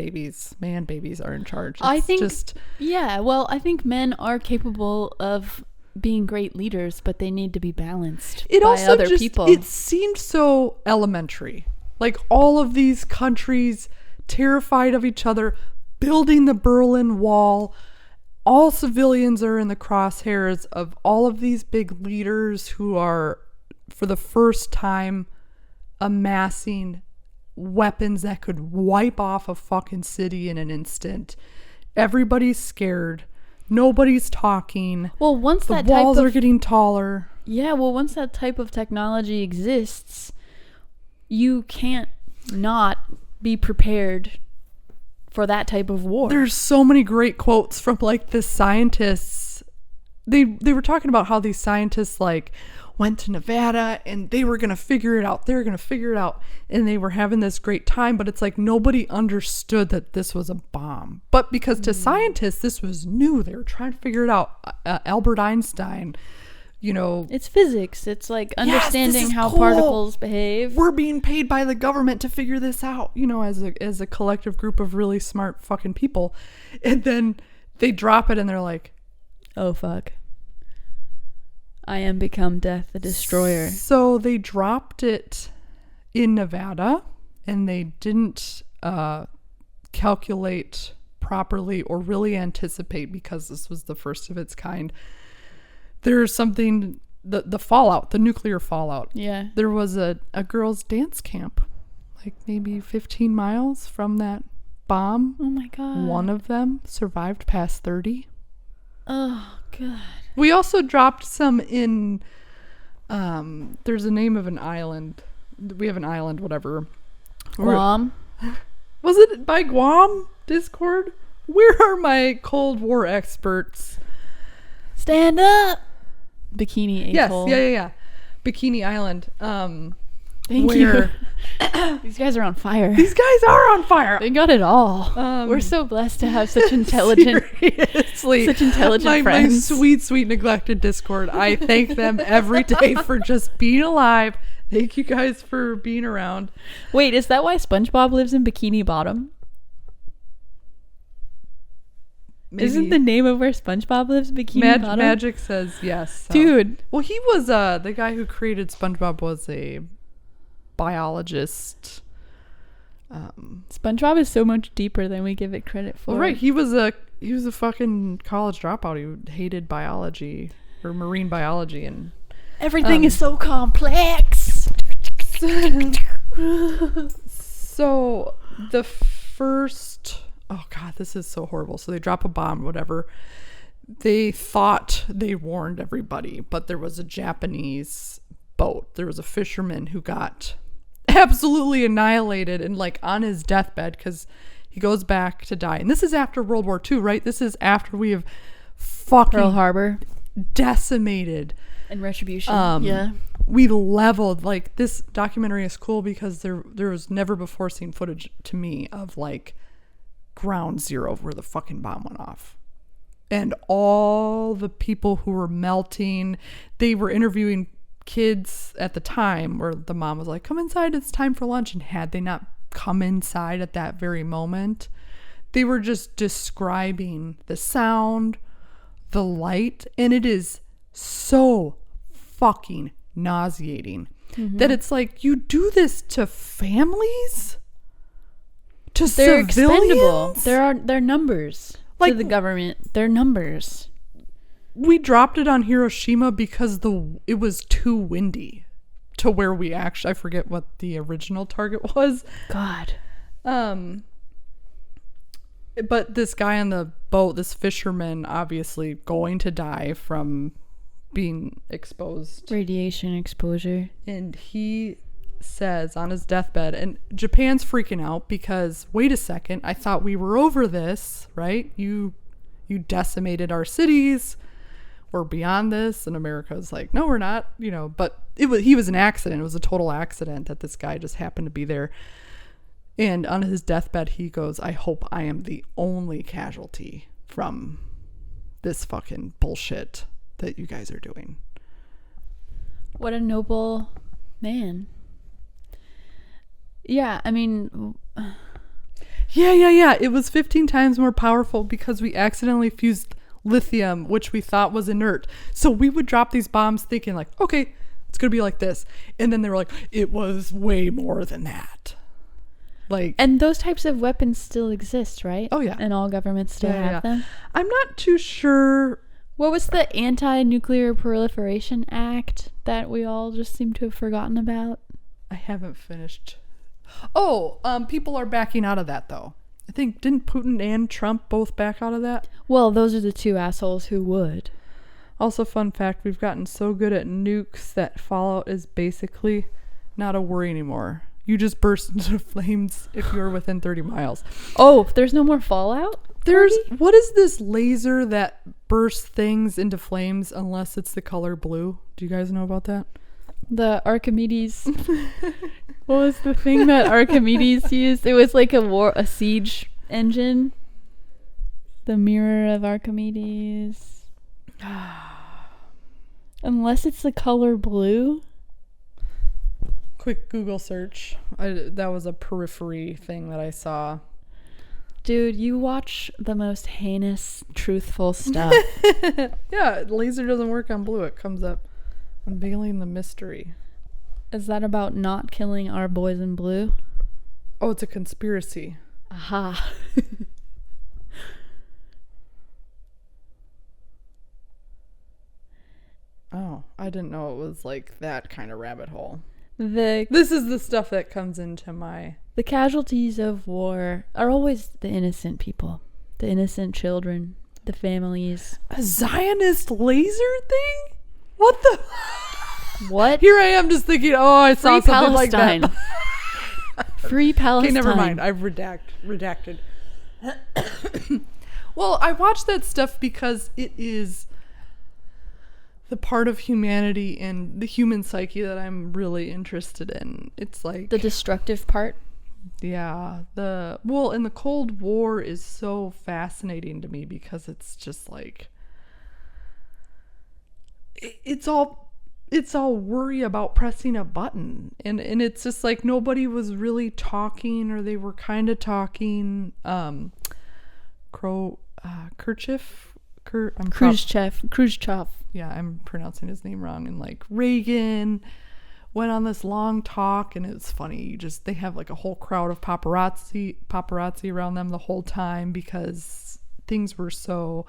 charge. I think men are capable of being great leaders, but they need to be balanced by other people. It seemed so elementary. Like, all of these countries terrified of each other, building the Berlin Wall. All civilians are in the crosshairs of all of these big leaders who are, for the first time, amassing weapons that could wipe off a fucking city in an instant. Everybody's scared. Nobody's talking. Well, once the walls are getting taller. Yeah, well, once that type of technology exists, you can't not be prepared for that type of war. There's so many great quotes from, like, the scientists. They were talking about how these scientists, like, went to Nevada and they were going to figure it out. They were going to figure it out. And they were having this great time, but it's like nobody understood that this was a bomb. But because to scientists, this was new. They were trying to figure it out. Albert Einstein, It's physics. It's like understanding how particles behave. We're being paid by the government to figure this out, as a collective group of really smart fucking people. And then they drop it and they're like, oh, fuck. I am become death, the destroyer. So they dropped it in Nevada, and they didn't calculate properly or really anticipate, because this was the first of its kind. There's something, the fallout, the nuclear fallout. Yeah. There was a girls' dance camp, like maybe 15 miles from that bomb. Oh my God. One of them survived past 30. Oh, God. We also dropped some in, there's a name of an island. We have an island, whatever. Guam? Was it by Guam? Discord? Where are my Cold War experts? Stand up! Bikini Atoll. Yes, yeah. Bikini Island. Thank you. These guys are on fire. These guys are on fire. They got it all. We're so blessed to have such intelligent, my friends. My sweet neglected Discord. I thank them every day for just being alive. Thank you guys for being around. Wait, is that why SpongeBob lives in Bikini Bottom? Maybe. Isn't the name of where SpongeBob lives Bikini Bottom? Magic says yes. So. Dude. Well, he was the guy who created SpongeBob was a biologist. SpongeBob is so much deeper than we give it credit for. Well, right, he was a fucking college dropout. He hated biology or marine biology, and everything is so complex. So the first, oh God, this is so horrible. So they drop a bomb, whatever. They thought they warned everybody, but there was a Japanese boat. There was a fisherman who got absolutely annihilated and like on his deathbed because he goes back to die. And this is after World War II, right? This is after we have fucking Pearl Harbor decimated and retribution. Yeah, we leveled. Like, this documentary is cool because there was never before seen footage to me of like ground zero where the fucking bomb went off. and all the people who were melting. They were interviewing kids at the time where the mom was like, come inside, it's time for lunch. And had they not come inside at that very moment, they were just describing the sound, the light, and it is so fucking nauseating that it's like, you do this to families? To They're expendable. civilians? They're numbers. Like, to the government, they're numbers. We dropped it on Hiroshima because it was too windy to where we actually, I forget what the original target was. God. But this guy on the boat, this fisherman, obviously going to die from being exposed. Radiation exposure. And he says on his deathbed, and Japan's freaking out because, wait a second, I thought we were over this, right? You decimated our cities. We're beyond this. And America's like, no, we're not, but he was an accident. It was a total accident that this guy just happened to be there. And on his deathbed, he goes, I hope I am the only casualty from this fucking bullshit that you guys are doing. What a noble man. Yeah, I mean... Yeah. It was 15 times more powerful because we accidentally fused lithium, which we thought was inert. So we would drop these bombs thinking like, okay, it's going to be like this. And then they were like, it was way more than that. Like, and those types of weapons still exist, right? Oh, yeah. And all governments still have them? I'm not too sure. What was the Anti-Nuclear Proliferation Act that we all just seem to have forgotten about? I haven't finished. Oh, people are backing out of that, though. I think, didn't Putin and Trump both back out of that? Well, those are the two assholes who would. Also, fun fact, we've gotten so good at nukes that fallout is basically not a worry anymore. You just burst into flames if you're within 30 miles. Oh, there's no more fallout? What is this laser that bursts things into flames unless it's the color blue? Do you guys know about that? The Archimedes. What was the thing that Archimedes used? It was like a siege engine. The mirror of Archimedes. Unless it's the color blue. Quick Google search. That was a periphery thing that I saw. Dude, you watch the most heinous, truthful stuff. Yeah, laser doesn't work on blue. It comes up. Unveiling the mystery. Is that about not killing our boys in blue? Oh, it's a conspiracy. Aha. Oh, I didn't know it was like that kind of rabbit hole. This is the stuff that comes into my... The casualties of war are always the innocent people. The innocent children. The families. A Zionist laser thing? What the... What? Here I am just thinking, oh, I saw Free something Palestine. like that. Free Palestine. Okay, never mind. I've redacted. Well, I watched that stuff because it is the part of humanity and the human psyche that I'm really interested in. It's like... The destructive part? Yeah. And the Cold War is so fascinating to me because it's just like... It's all worry about pressing a button. And it's just like nobody was really talking, or they were kind of talking. Khrushchev. Yeah, I'm pronouncing his name wrong. And like Reagan went on this long talk, and it's funny. They have like a whole crowd of paparazzi around them the whole time because things were so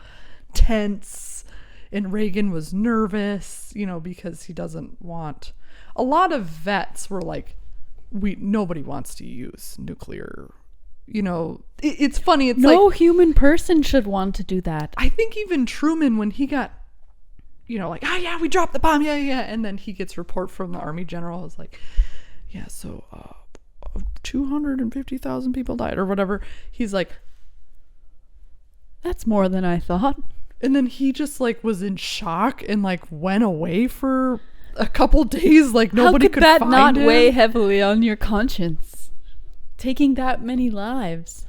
tense. And Reagan was nervous, because he doesn't want... A lot of vets were like, nobody wants to use nuclear, it's funny. It's no like... human person should want to do that. I think even Truman, when he got, like, yeah, we dropped the bomb, yeah. And then he gets report from the Army general. Is like, yeah, so 250,000 people died or whatever. He's like... That's more than I thought. And then he just like was in shock and like went away for a couple days. Like nobody could find him. How could that not weigh heavily on your conscience? Taking that many lives.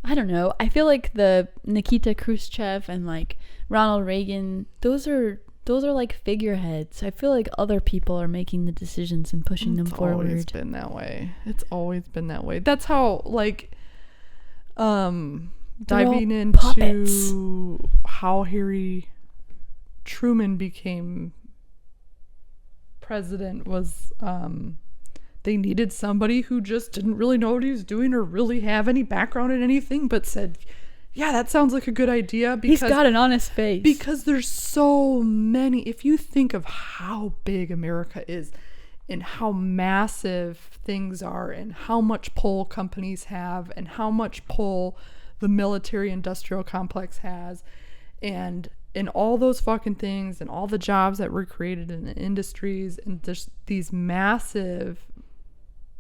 I don't know. I feel like the Nikita Khrushchev and like Ronald Reagan, those are like figureheads. I feel like other people are making the decisions and pushing them forward. It's always been that way. It's always been that way. That's how, like, diving into puppets. how Harry Truman became president was, they needed somebody who just didn't really know what he was doing or really have any background in anything, but said, yeah, that sounds like a good idea. Because he's got an honest face. Because there's so many. If you think of how big America is and how massive things are and how much pull companies have and how much pull the military industrial complex has, and all those fucking things and all the jobs that were created in the industries, and just these massive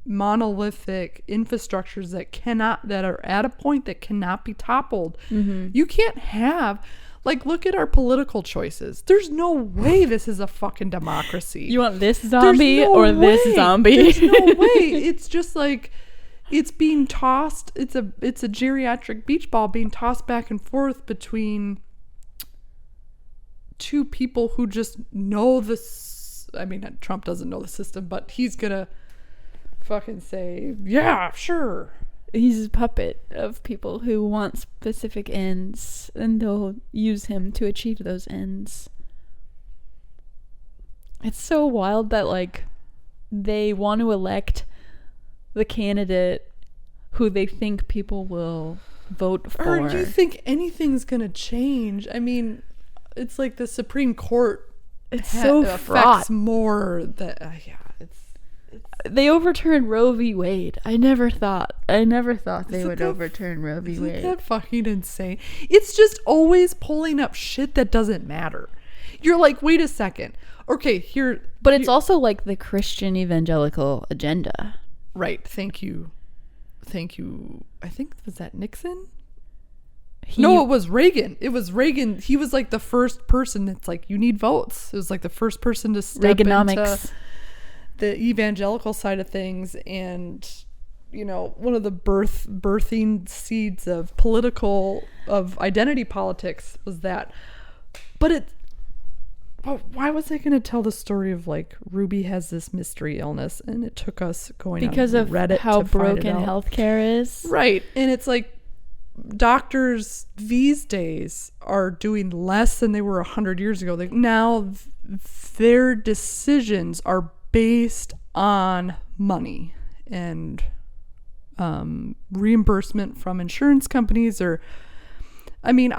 monolithic infrastructures that are at a point that cannot be toppled. You can't have, like, look at our political choices. There's no way this is a fucking democracy. You want this zombie or this zombie? There's no way. It's just like, it's being tossed. It's a geriatric beach ball being tossed back and forth between two people who just know this. I mean, Trump doesn't know the system, but he's gonna fucking say, yeah, sure. He's a puppet of people who want specific ends, and they'll use him to achieve those ends. It's so wild that, like, they want to elect the candidate who they think people will vote for. Or do you think anything's gonna change? I mean, it's like the Supreme Court. It's so fraught. More that they overturned Roe v. Wade. I never thought they would overturn Roe v. Wade. Isn't that fucking insane? It's just always pulling up shit that doesn't matter. You're like, wait a second. Okay, here. But it's also like the Christian evangelical agenda. Right. Thank you. I think, was that Nixon? No, it was Reagan. He was like the first person that's like, you need votes. It was like the first person to step into the evangelical side of things. And, you know, one of the birthing seeds of identity politics was that. But why was I going to tell the story of, like, Ruby has this mystery illness and it took us going because on of Reddit how to find broken it out. healthcare is? Right. And it's like, doctors these days are doing less than they were 100 years ago. Like, now their decisions are based on money and reimbursement from insurance companies. Or, I mean,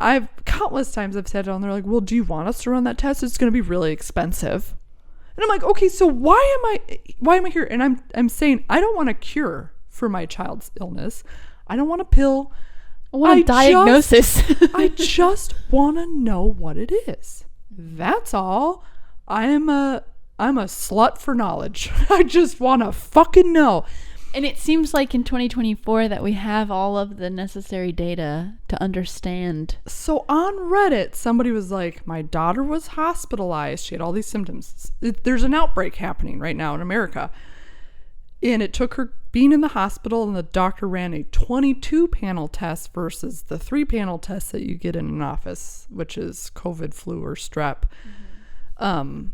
countless times I've said it on, they're like, well, do you want us to run that test? It's going to be really expensive. And I'm like, okay, so why am I here? And I'm saying, I don't want a cure for my child's illness. I don't want a pill. I want a diagnosis. I just want to know what it is. That's all. I'm a slut for knowledge. I just want to fucking know. And it seems like in 2024 that we have all of the necessary data to understand. So on Reddit, somebody was like, my daughter was hospitalized. She had all these symptoms. There's an outbreak happening right now in America. And it took her being in the hospital, and the doctor ran a 22-panel test versus the 3-panel test that you get in an office, which is COVID, flu, or strep. And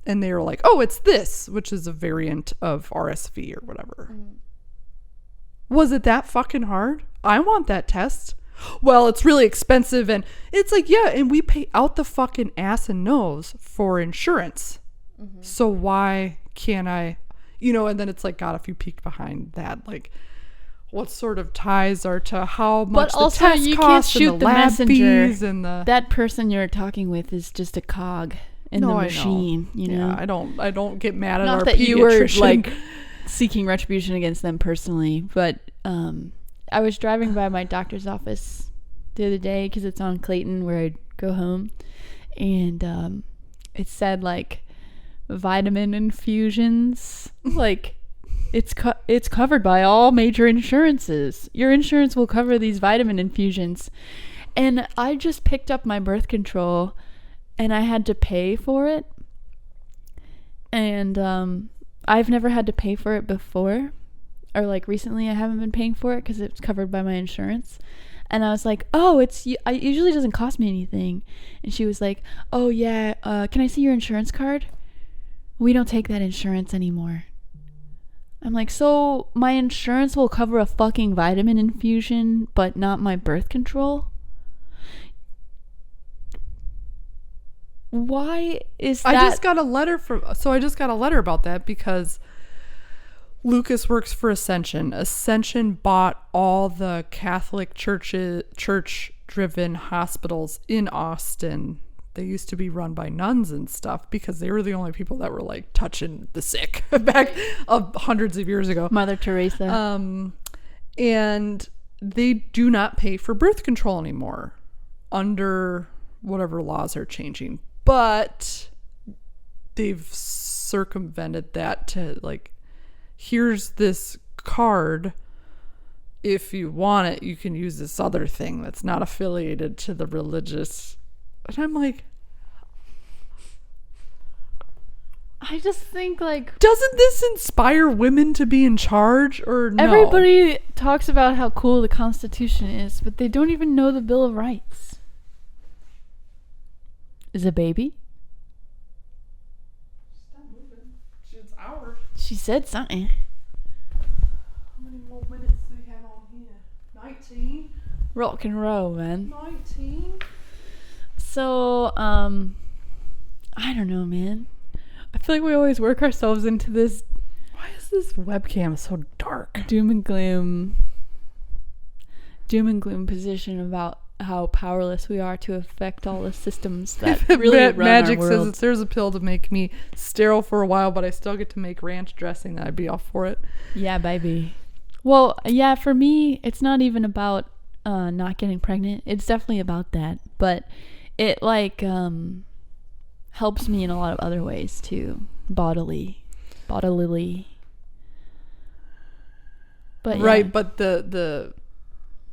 they were like, oh, it's this, which is a variant of RSV or whatever. Was it that fucking hard? I want that test. Well, it's really expensive. And it's like, yeah, and we pay out the fucking ass and nose for insurance. So why can't I... You know, and then it's like, God, if you peek behind that, like, what sort of ties are to how much the test costs and the lab fees and the... That person you're talking with is just a cog in the machine, you know? Yeah, I don't get mad at Not our that pediatrician. you were, like, seeking retribution against them personally, but I was driving by my doctor's office the other day because it's on Clayton where I go home, and it said, like, vitamin infusions, like, it's covered by all major insurances. Your insurance will cover these vitamin infusions. And I just picked up my birth control and I had to pay for it. And I've never had to pay for it before, or like recently I haven't been paying for it because it's covered by my insurance. And I was like, oh, it usually doesn't cost me anything. And she was like, oh yeah, can I see your insurance card? We don't take that insurance anymore. I'm like, so my insurance will cover a fucking vitamin infusion, but not my birth control? Why is that? I just got a letter about that because Lucas works for Ascension. Ascension bought all the Catholic church-driven hospitals in Austin. They used to be run by nuns and stuff because they were the only people that were like touching the sick back hundreds of years ago. Mother Teresa. And they do not pay for birth control anymore under whatever laws are changing. But they've circumvented that to like, here's this card. If you want it, you can use this other thing that's not affiliated to the religious. And I'm like, I just think like, doesn't this inspire women to be in charge or no? everybody talks about how cool the Constitution is, but they don't even know the Bill of Rights. Is a baby? Stop moving. It's ours. She said something. How many more minutes do we have on here? 19? Rock and roll, man. 19? So, I don't know, man. I feel like we always work ourselves into this Why is this webcam so dark? doom and gloom position about how powerless we are to affect all the systems that really run Magic our says world. if there's a pill to make me sterile for a while, but I still get to make ranch dressing, then I'd be all for it. Yeah, baby. Well, yeah, for me, it's not even about not getting pregnant. It's definitely about that, but it like helps me in a lot of other ways too, bodily. But yeah. Right, but the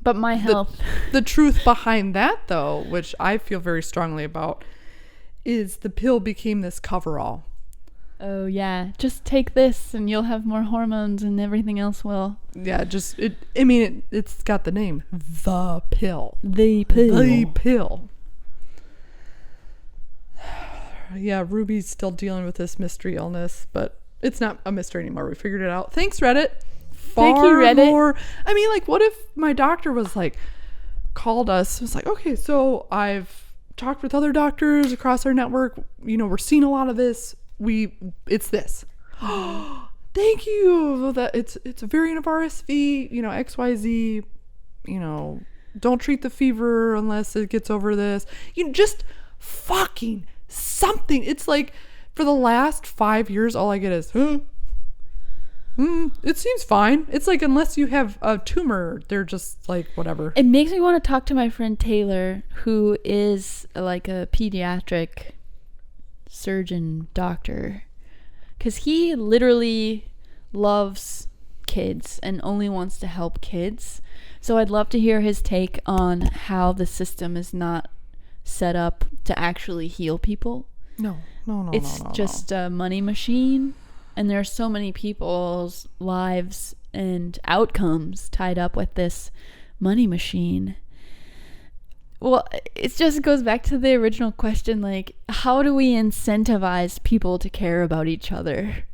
But my health. the truth behind that, though, which I feel very strongly about, is the pill became this coverall. Oh yeah, just take this and you'll have more hormones and everything else will. Yeah, it's got the name, the pill. The pill. The pill. Yeah, Ruby's still dealing with this mystery illness, but it's not a mystery anymore. We figured it out. Thanks, Reddit. Thank you, Reddit. More. I mean, like, what if my doctor was like, called us, was like, okay, so I've talked with other doctors across our network. You know, we're seeing a lot of this. It's this. Thank you. That it's a variant of RSV. You know, XYZ. You know, don't treat the fever unless it gets over this. You know, just fucking something. It's like for the last 5 years, all I get is, it seems fine. It's like unless you have a tumor, they're just like whatever. It makes me want to talk to my friend Taylor, who is like a pediatric surgeon doctor, because he literally loves kids and only wants to help kids. So I'd love to hear his take on how the system is not set up to actually heal people. No. It's just a money machine, and there are so many people's lives and outcomes tied up with this money machine. Well, it just goes back to the original question, like, how do we incentivize people to care about each other?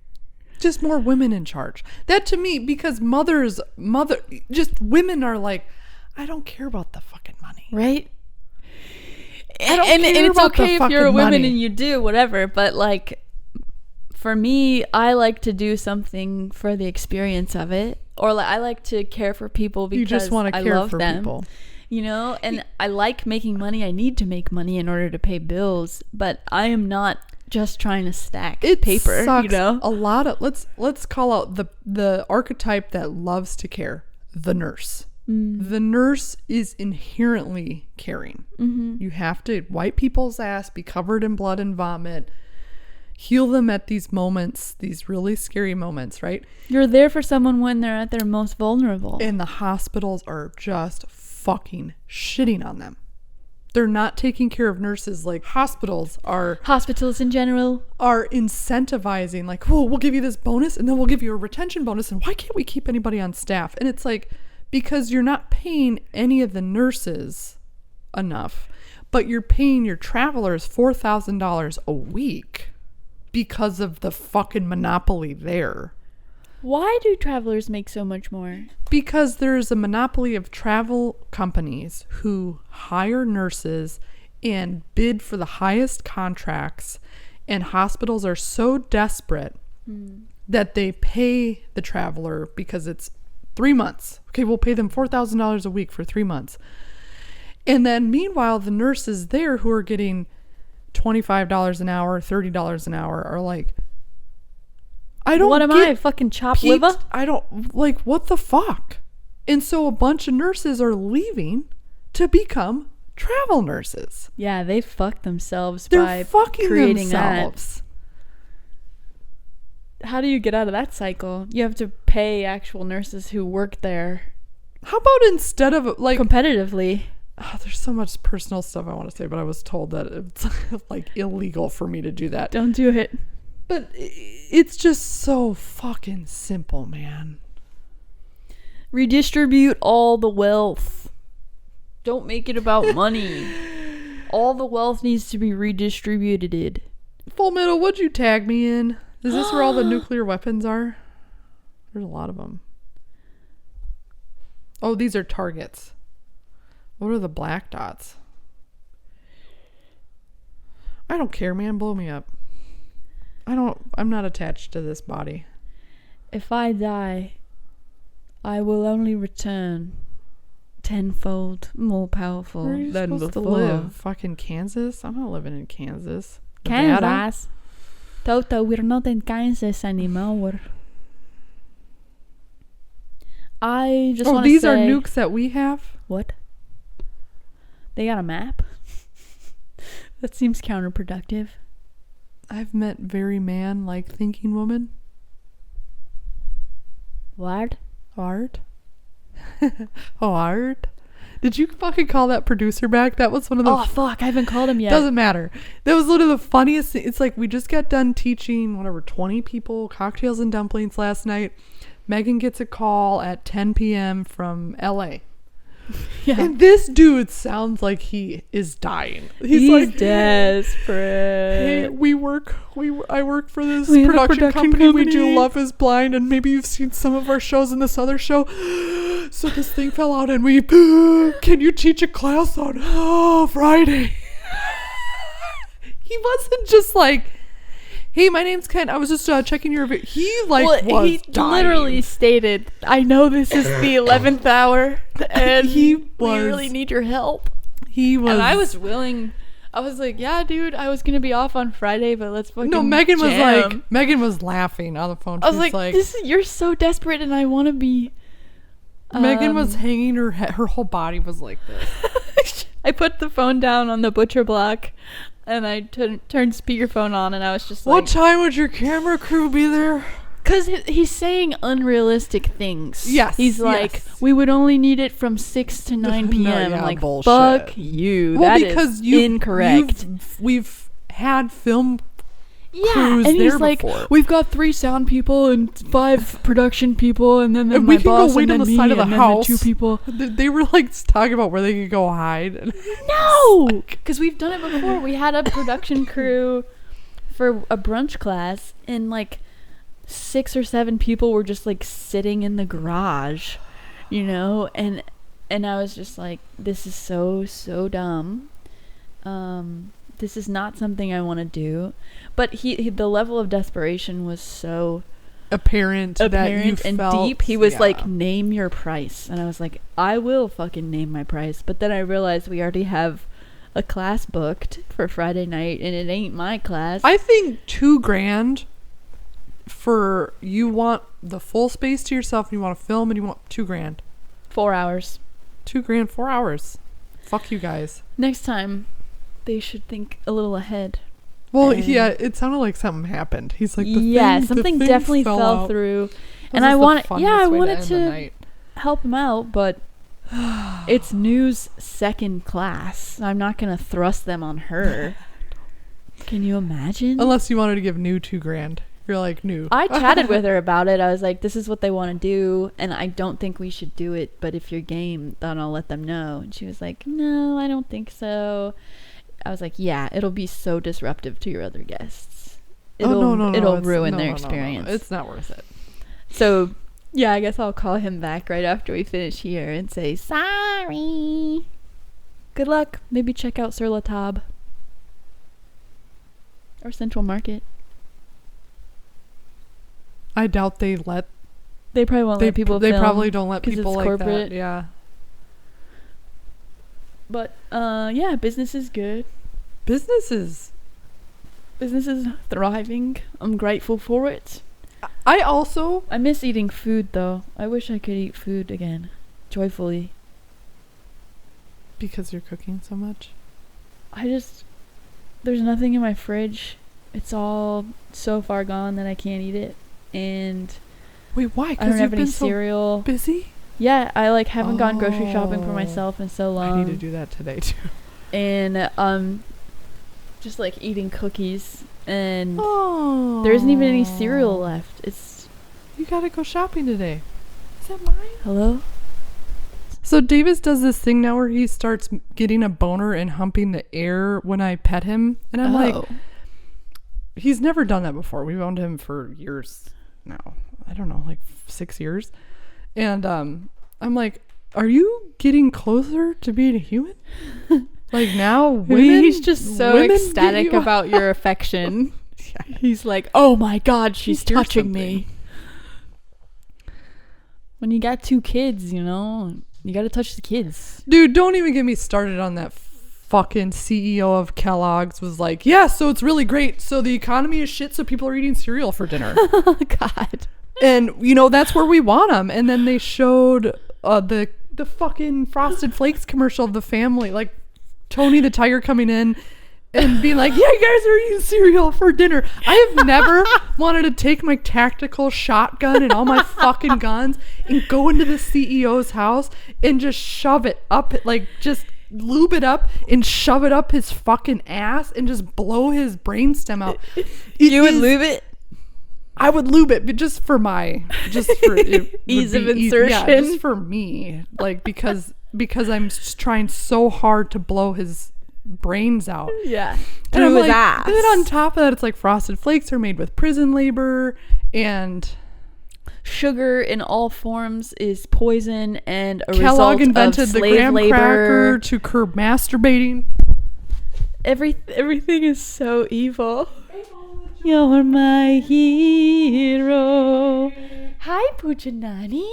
Just more women in charge. That to me, because just women are like, I don't care about the fucking money. Right? And it's okay if you're a woman money. and you do whatever, but like, for me, I like to do something for the experience of it, or like I like to care for people because you just want to I care love for them. people. You know, and I like making money. I need to make money in order to pay bills, but I am not just trying to stack paper. Sucks. You know, a lot of let's call out the archetype that loves to care, the nurse. The nurse is inherently caring. You have to wipe people's ass, be covered in blood and vomit, heal them at these moments, these really scary moments, right? you're there for someone when they're at their most vulnerable. And the hospitals are just fucking shitting on them. They're not taking care of nurses like hospitals in general are incentivizing, like, oh, we'll give you this bonus and then we'll give you a retention bonus, and why can't we keep anybody on staff? And it's like, because you're not paying any of the nurses enough, but you're paying your travelers $4,000 a week because of the fucking monopoly there. Why do travelers make so much more? Because there's a monopoly of travel companies who hire nurses and bid for the highest contracts, and hospitals are so desperate that they pay the traveler because it's 3 months. Okay, we'll pay them $4,000 a week for 3 months. And then meanwhile, the nurses there who are getting $25 an hour, $30 an hour are like, What am I, fucking chopped liver? I don't, like, what the fuck? And so a bunch of nurses are leaving to become travel nurses. Yeah, they fucked themselves They're by fucking creating themselves. that. How do you get out of that cycle? You have to pay actual nurses who work there How about instead of, like, competitively. there's so much personal stuff I want to say, but I was told that it's like illegal for me to do that. Don't do it. But it's just so fucking simple, man. Redistribute all the wealth. Don't make it about money. All the wealth needs to be redistributed. Full Metal, what'd you tag me in? Is this where all the nuclear weapons are? There's a lot of them. Oh, these are targets. What are the black dots? I don't care, man. Blow me up. I'm not attached to this body. If I die, I will only return tenfold more powerful Where are you than supposed before. to live? Fucking Kansas? I'm not living in Kansas. Nevada? Kansas. Toto, we're not in Kansas anymore. I just want to say... these are nukes that we have? What? They got a map? That seems counterproductive. I've met very man-like thinking women. What? Art? Art? Did you fucking call that producer back? That was one of the... Oh, fuck. I haven't called him yet. Doesn't matter. That was one of the funniest things. It's like we just got done teaching, 20 people cocktails and dumplings last night. Megan gets a call at 10 p.m. from LA. Yeah. And this dude sounds like he is dying. He's like, desperate. Hey, I work for this We have a production company. We do company. Love is Blind, and maybe you've seen some of our shows in this other show. So this thing fell out, and we, can you teach a class on Friday? He wasn't just like, hey, my name's Ken. I was just checking your video. He was dying. Literally stated, I know this is the 11th hour, and we really need your help. He was. And I was willing. I was like, yeah, dude, I was going to be off on Friday, but let's fucking Megan was jam. like, Megan was laughing on the phone. I was like, you're so desperate, and I want to be. Megan was hanging her head. Her whole body was like this. I put the phone down on the butcher block, and I turned speakerphone on, and I was just like... What time would your camera crew be there? Because he's saying unrealistic things. Yes. He's like, we would only need it from 6 to 9 p.m. Yeah, I'm like, bullshit. fuck you. Well, That because is incorrect. We've had film Yeah, crews and he's there like, before. we've got 3 sound people and 5 production people, and then And my we can boss go wait and on then the me, side of the and then house. the 2 people. They were like talking about where they could go hide. No, because we've done it before. We had a production crew for a brunch class, and like 6 or 7 people were just like sitting in the garage, you know, and I was just like, this is so dumb. This is not something I want to do. But he the level of desperation was so apparent that you and felt, deep. He was yeah. like, name your price. And I was like, I will fucking name my price. But then I realized we already have a class booked for Friday night, and it ain't my class. I think $2,000 for, you want the full space to yourself, and you want to film, and you want $2,000. 4 hours. $2,000, 4 hours. Fuck you guys. Next time, they should think a little ahead. Well, And- yeah, it sounded like something happened. He's like, Something definitely fell out. through. This And is I the wanted, funniest I way to wanted end the to night. help him out, but it's New's second class. I'm not gonna thrust them on her. Can you imagine? Unless you wanted to give New $2,000. You're like, no. I chatted with her about it. I was like, this is what they want to do, and I don't think we should do it, but if you're game, then I'll let them know. And she was like, no, I don't think so. I was like, yeah, it'll be so disruptive to your other guests. It'll ruin their experience. It's not worth it. So, yeah, I guess I'll call him back right after we finish here and say, sorry. Good luck. Maybe check out Sur La Table. Or Central Market. I doubt they let... They probably won't let people They film probably don't let 'cause people it's like corporate. that. Yeah. But, yeah, business is good. Business is thriving. I'm grateful for it. I miss eating food, though. I wish I could eat food again. Joyfully. Because you're cooking so much? There's nothing in my fridge. It's all so far gone that I can't eat it. And wait, why? I don't have any so cereal. Busy? Yeah, I haven't gone grocery shopping for myself in so long. I need to do that today too. And just eating cookies, and there isn't even any cereal left. You gotta go shopping today. Is that mine? Hello? So Davis does this thing now where he starts getting a boner and humping the air when I pet him, and I'm like, he's never done that before. We've owned him for years now. I don't know, 6 years. And I'm like, are you getting closer to being a human? Now, women... He's just so ecstatic about your affection. Yeah. He's like, oh my God, she's touching me. When you got 2 kids, you gotta touch the kids. Dude, don't even get me started on that fucking CEO of Kellogg's was like, yeah, so it's really great. So the economy is shit, so people are eating cereal for dinner. Oh, God. And, that's where we want them. And then they showed the fucking Frosted Flakes commercial of the family, Tony the Tiger coming in and being like, yeah, you guys are eating cereal for dinner. I have never wanted to take my tactical shotgun and all my fucking guns and go into the CEO's house and just shove it up, just lube it up and shove it up his fucking ass and just blow his brainstem out. You would lube it? I would lube it, but just for ease of insertion. Yeah, just for me, because I'm just trying so hard to blow his brains out. Yeah, through his ass. And then on top of that, it's Frosted Flakes are made with prison labor, and sugar in all forms is poison, and Kellogg invented of the graham labor. cracker to curb masturbating. Everything is so evil. You're my hero. Hi, Pujanani.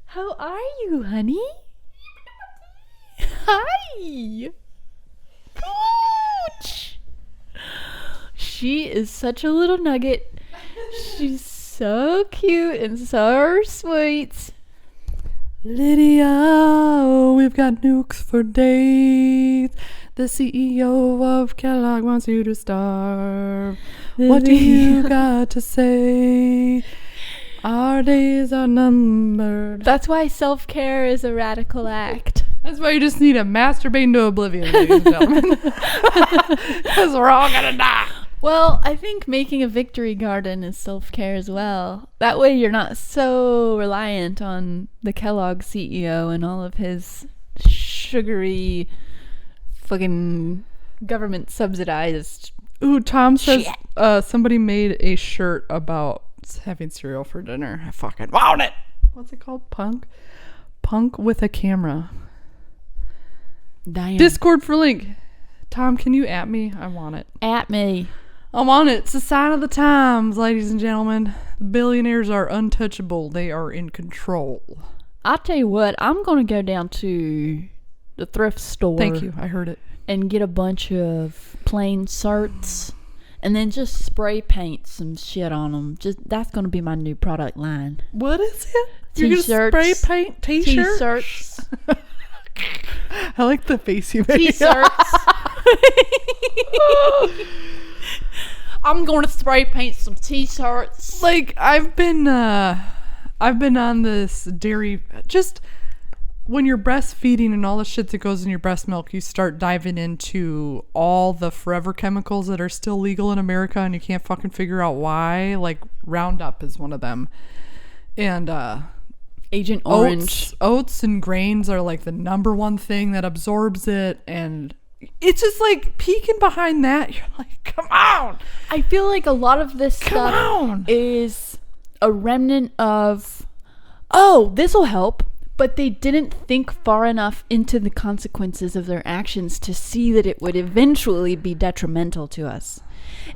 How are you, honey? Hi. Pooch. She is such a little nugget. She's so cute and so sweet. Lydia, we've got nukes for days. The CEO of Kellogg wants you to starve. What do you got to say? Our days are numbered. That's why self-care is a radical act. That's why you just need to masturbate into oblivion, ladies and gentlemen. Because we're all gonna die. Well, I think making a victory garden is self-care as well. That way you're not so reliant on the Kellogg CEO and all of his sugary fucking government subsidized. Ooh, Tom says somebody made a shirt about having cereal for dinner. I fucking want it. What's it called? Punk with a camera. Damn. Discord for link. Tom, can you at me? I want it. At me. I want it. It's a sign of the times, ladies and gentlemen. The billionaires are untouchable. They are in control. I'll tell you what, I'm going to go down to the thrift store. Thank you. I heard it. And get a bunch of plain shirts and then just spray paint some shit on them. That's going to be my new product line. What is it? T-shirts. You're going to spray paint t-shirts? T-shirts. I like the face you made. T-shirts. I'm going to spray paint some t-shirts. I've been on this dairy. Just when you're breastfeeding and all the shit that goes in your breast milk, you start diving into all the forever chemicals that are still legal in America and you can't fucking figure out why. Like Roundup is one of them. And Agent Orange. Oats and grains are like the number one thing that absorbs it. And it's just like peeking behind that. You're like, come on. I feel like a lot of this stuff is a remnant of, oh, this will help. But they didn't think far enough into the consequences of their actions to see that it would eventually be detrimental to us.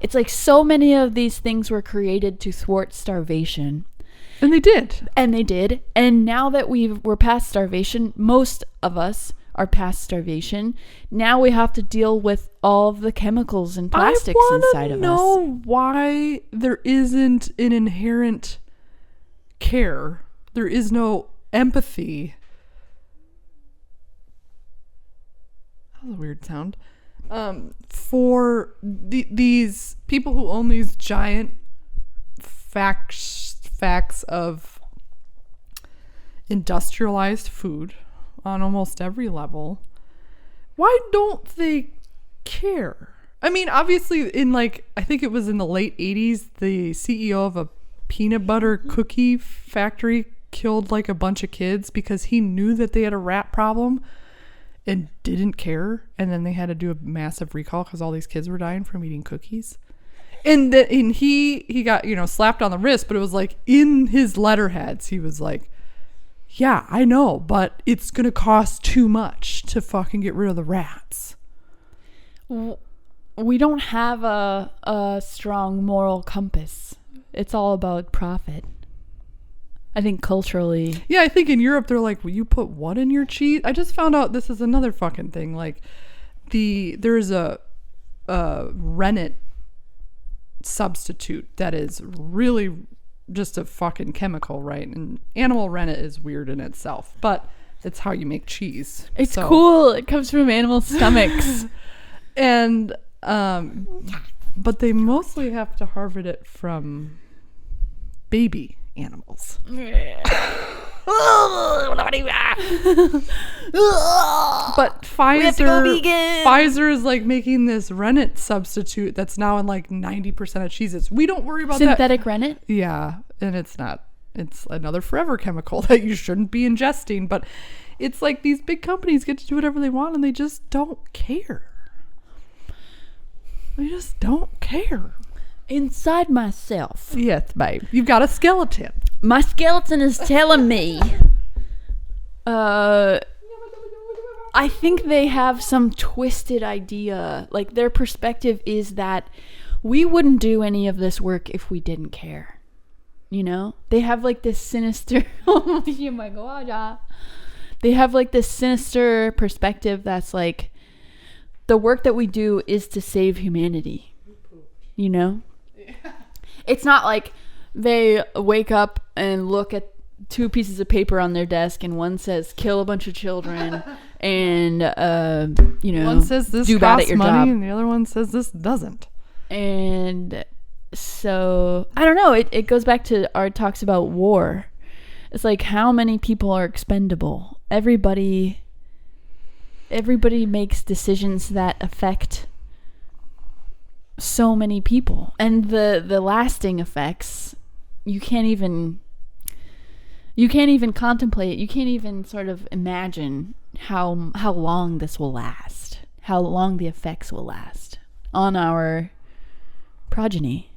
It's like so many of these things were created to thwart starvation. And they did. And now that we're past starvation, most of us are past starvation. Now we have to deal with all of the chemicals and plastics inside of us. I want to know why there isn't an inherent care. There is no empathy. That was a weird sound. For these people who own these giant facts of industrialized food on almost every level, why don't they care? I mean, obviously in like, I think it was in the late 80s, the CEO of a peanut butter cookie factory killed like a bunch of kids because he knew that they had a rat problem and didn't care, and then they had to do a massive recall because all these kids were dying from eating cookies. And he got, slapped on the wrist, but it was like in his letterheads he was like, yeah, I know, but it's gonna cost too much to fucking get rid of the rats. We don't have a strong moral compass. It's all about profit. I think culturally. Yeah, I think in Europe they're like, will you put what in your cheese? I just found out this is another fucking thing. Like there's a rennet substitute that is really just a fucking chemical, right? And animal rennet is weird in itself, but it's how you make cheese. It's cool. It comes from animal stomachs. And but they mostly have to harvest it from baby animals. But Pfizer is like making this rennet substitute that's now in like 90% of cheeses. We don't worry about synthetic rennet. Yeah, and it's not. It's another forever chemical that you shouldn't be ingesting. But it's like these big companies get to do whatever they want, and they just don't care. They just don't care. Inside myself. Yes, babe. You've got a skeleton. My skeleton is telling me. I think they have some twisted idea. Like their perspective is that we wouldn't do any of this work if we didn't care. They have like this sinister. Oh my God. They have like this sinister perspective that's like the work that we do is to save humanity. It's not like they wake up and look at two pieces of paper on their desk and one says kill a bunch of children and one says this do bad at costs your money job. and the other one says this doesn't. And so I don't know, it goes back to our talks about war. It's like how many people are expendable. Everybody makes decisions that affect so many people, and the lasting effects you can't even contemplate. You can't even sort of imagine how long this will last, how long the effects will last on our progeny,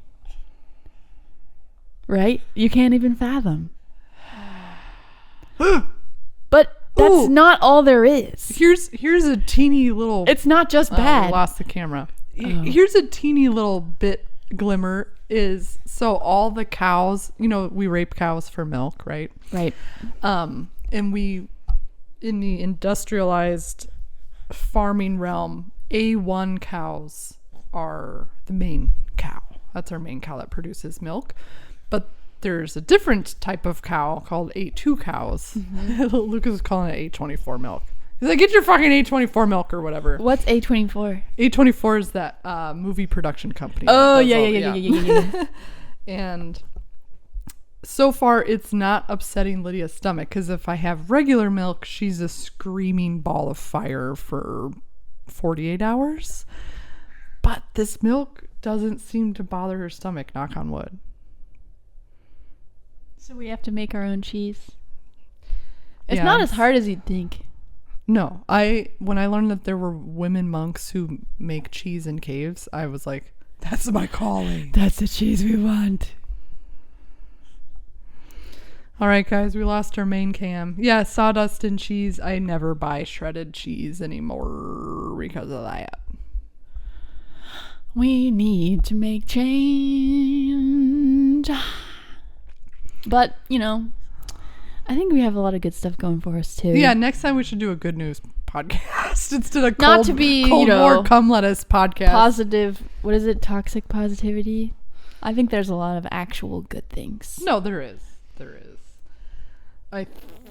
right? You can't even fathom. But that's not all there is. Here's a teeny little. It's not just bad. I lost the camera. Here's a teeny little bit glimmer. Is so all the cows, we rape cows for milk, right? Right. And we, in the industrialized farming realm, A1 cows are the main cow. That's our main cow that produces milk. But there's a different type of cow called A2 cows. Mm-hmm. Lucas is calling it A24 milk. He's like, get your fucking A24 milk or whatever. What's A24? A24 is that movie production company. Oh, yeah. And so far it's not upsetting Lydia's stomach, because if I have regular milk, she's a screaming ball of fire for 48 hours. But this milk doesn't seem to bother her stomach, knock on wood. So we have to make our own cheese. It's not as hard as you'd think. No, when I learned that there were women monks who make cheese in caves, I was like, that's my calling. That's the cheese we want. All right, guys, we lost our main cam. Yeah, sawdust and cheese. I never buy shredded cheese anymore because of that. We need to make change. But, you know, I think we have a lot of good stuff going for us, too. Yeah, next time we should do a good news podcast instead of Not to be, Cold you know, War Come Let Us podcast. Positive, what is it, toxic positivity? I think there's a lot of actual good things. No, there is. There is.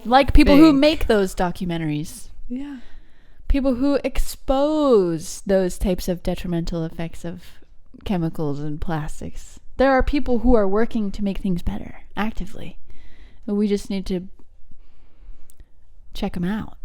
Like people who make those documentaries. Yeah. People who expose those types of detrimental effects of chemicals and plastics. There are people who are working to make things better, actively. We just need to check them out.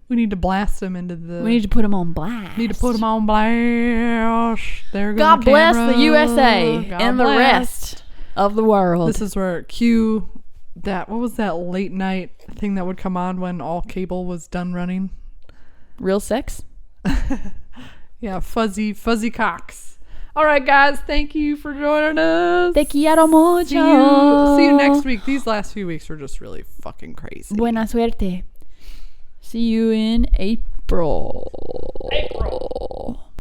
We need to blast them into the... We need to put them on blast. Need to put them on blast. There goes God the bless camera. the USA God and bless. the rest of the world. This is where cue that... What was that late night thing that would come on when all cable was done running? Real sex? Yeah, fuzzy cocks. All right, guys. Thank you for joining us. Te quiero mucho. See you next week. These last few weeks were just really fucking crazy. Buena suerte. See you in April.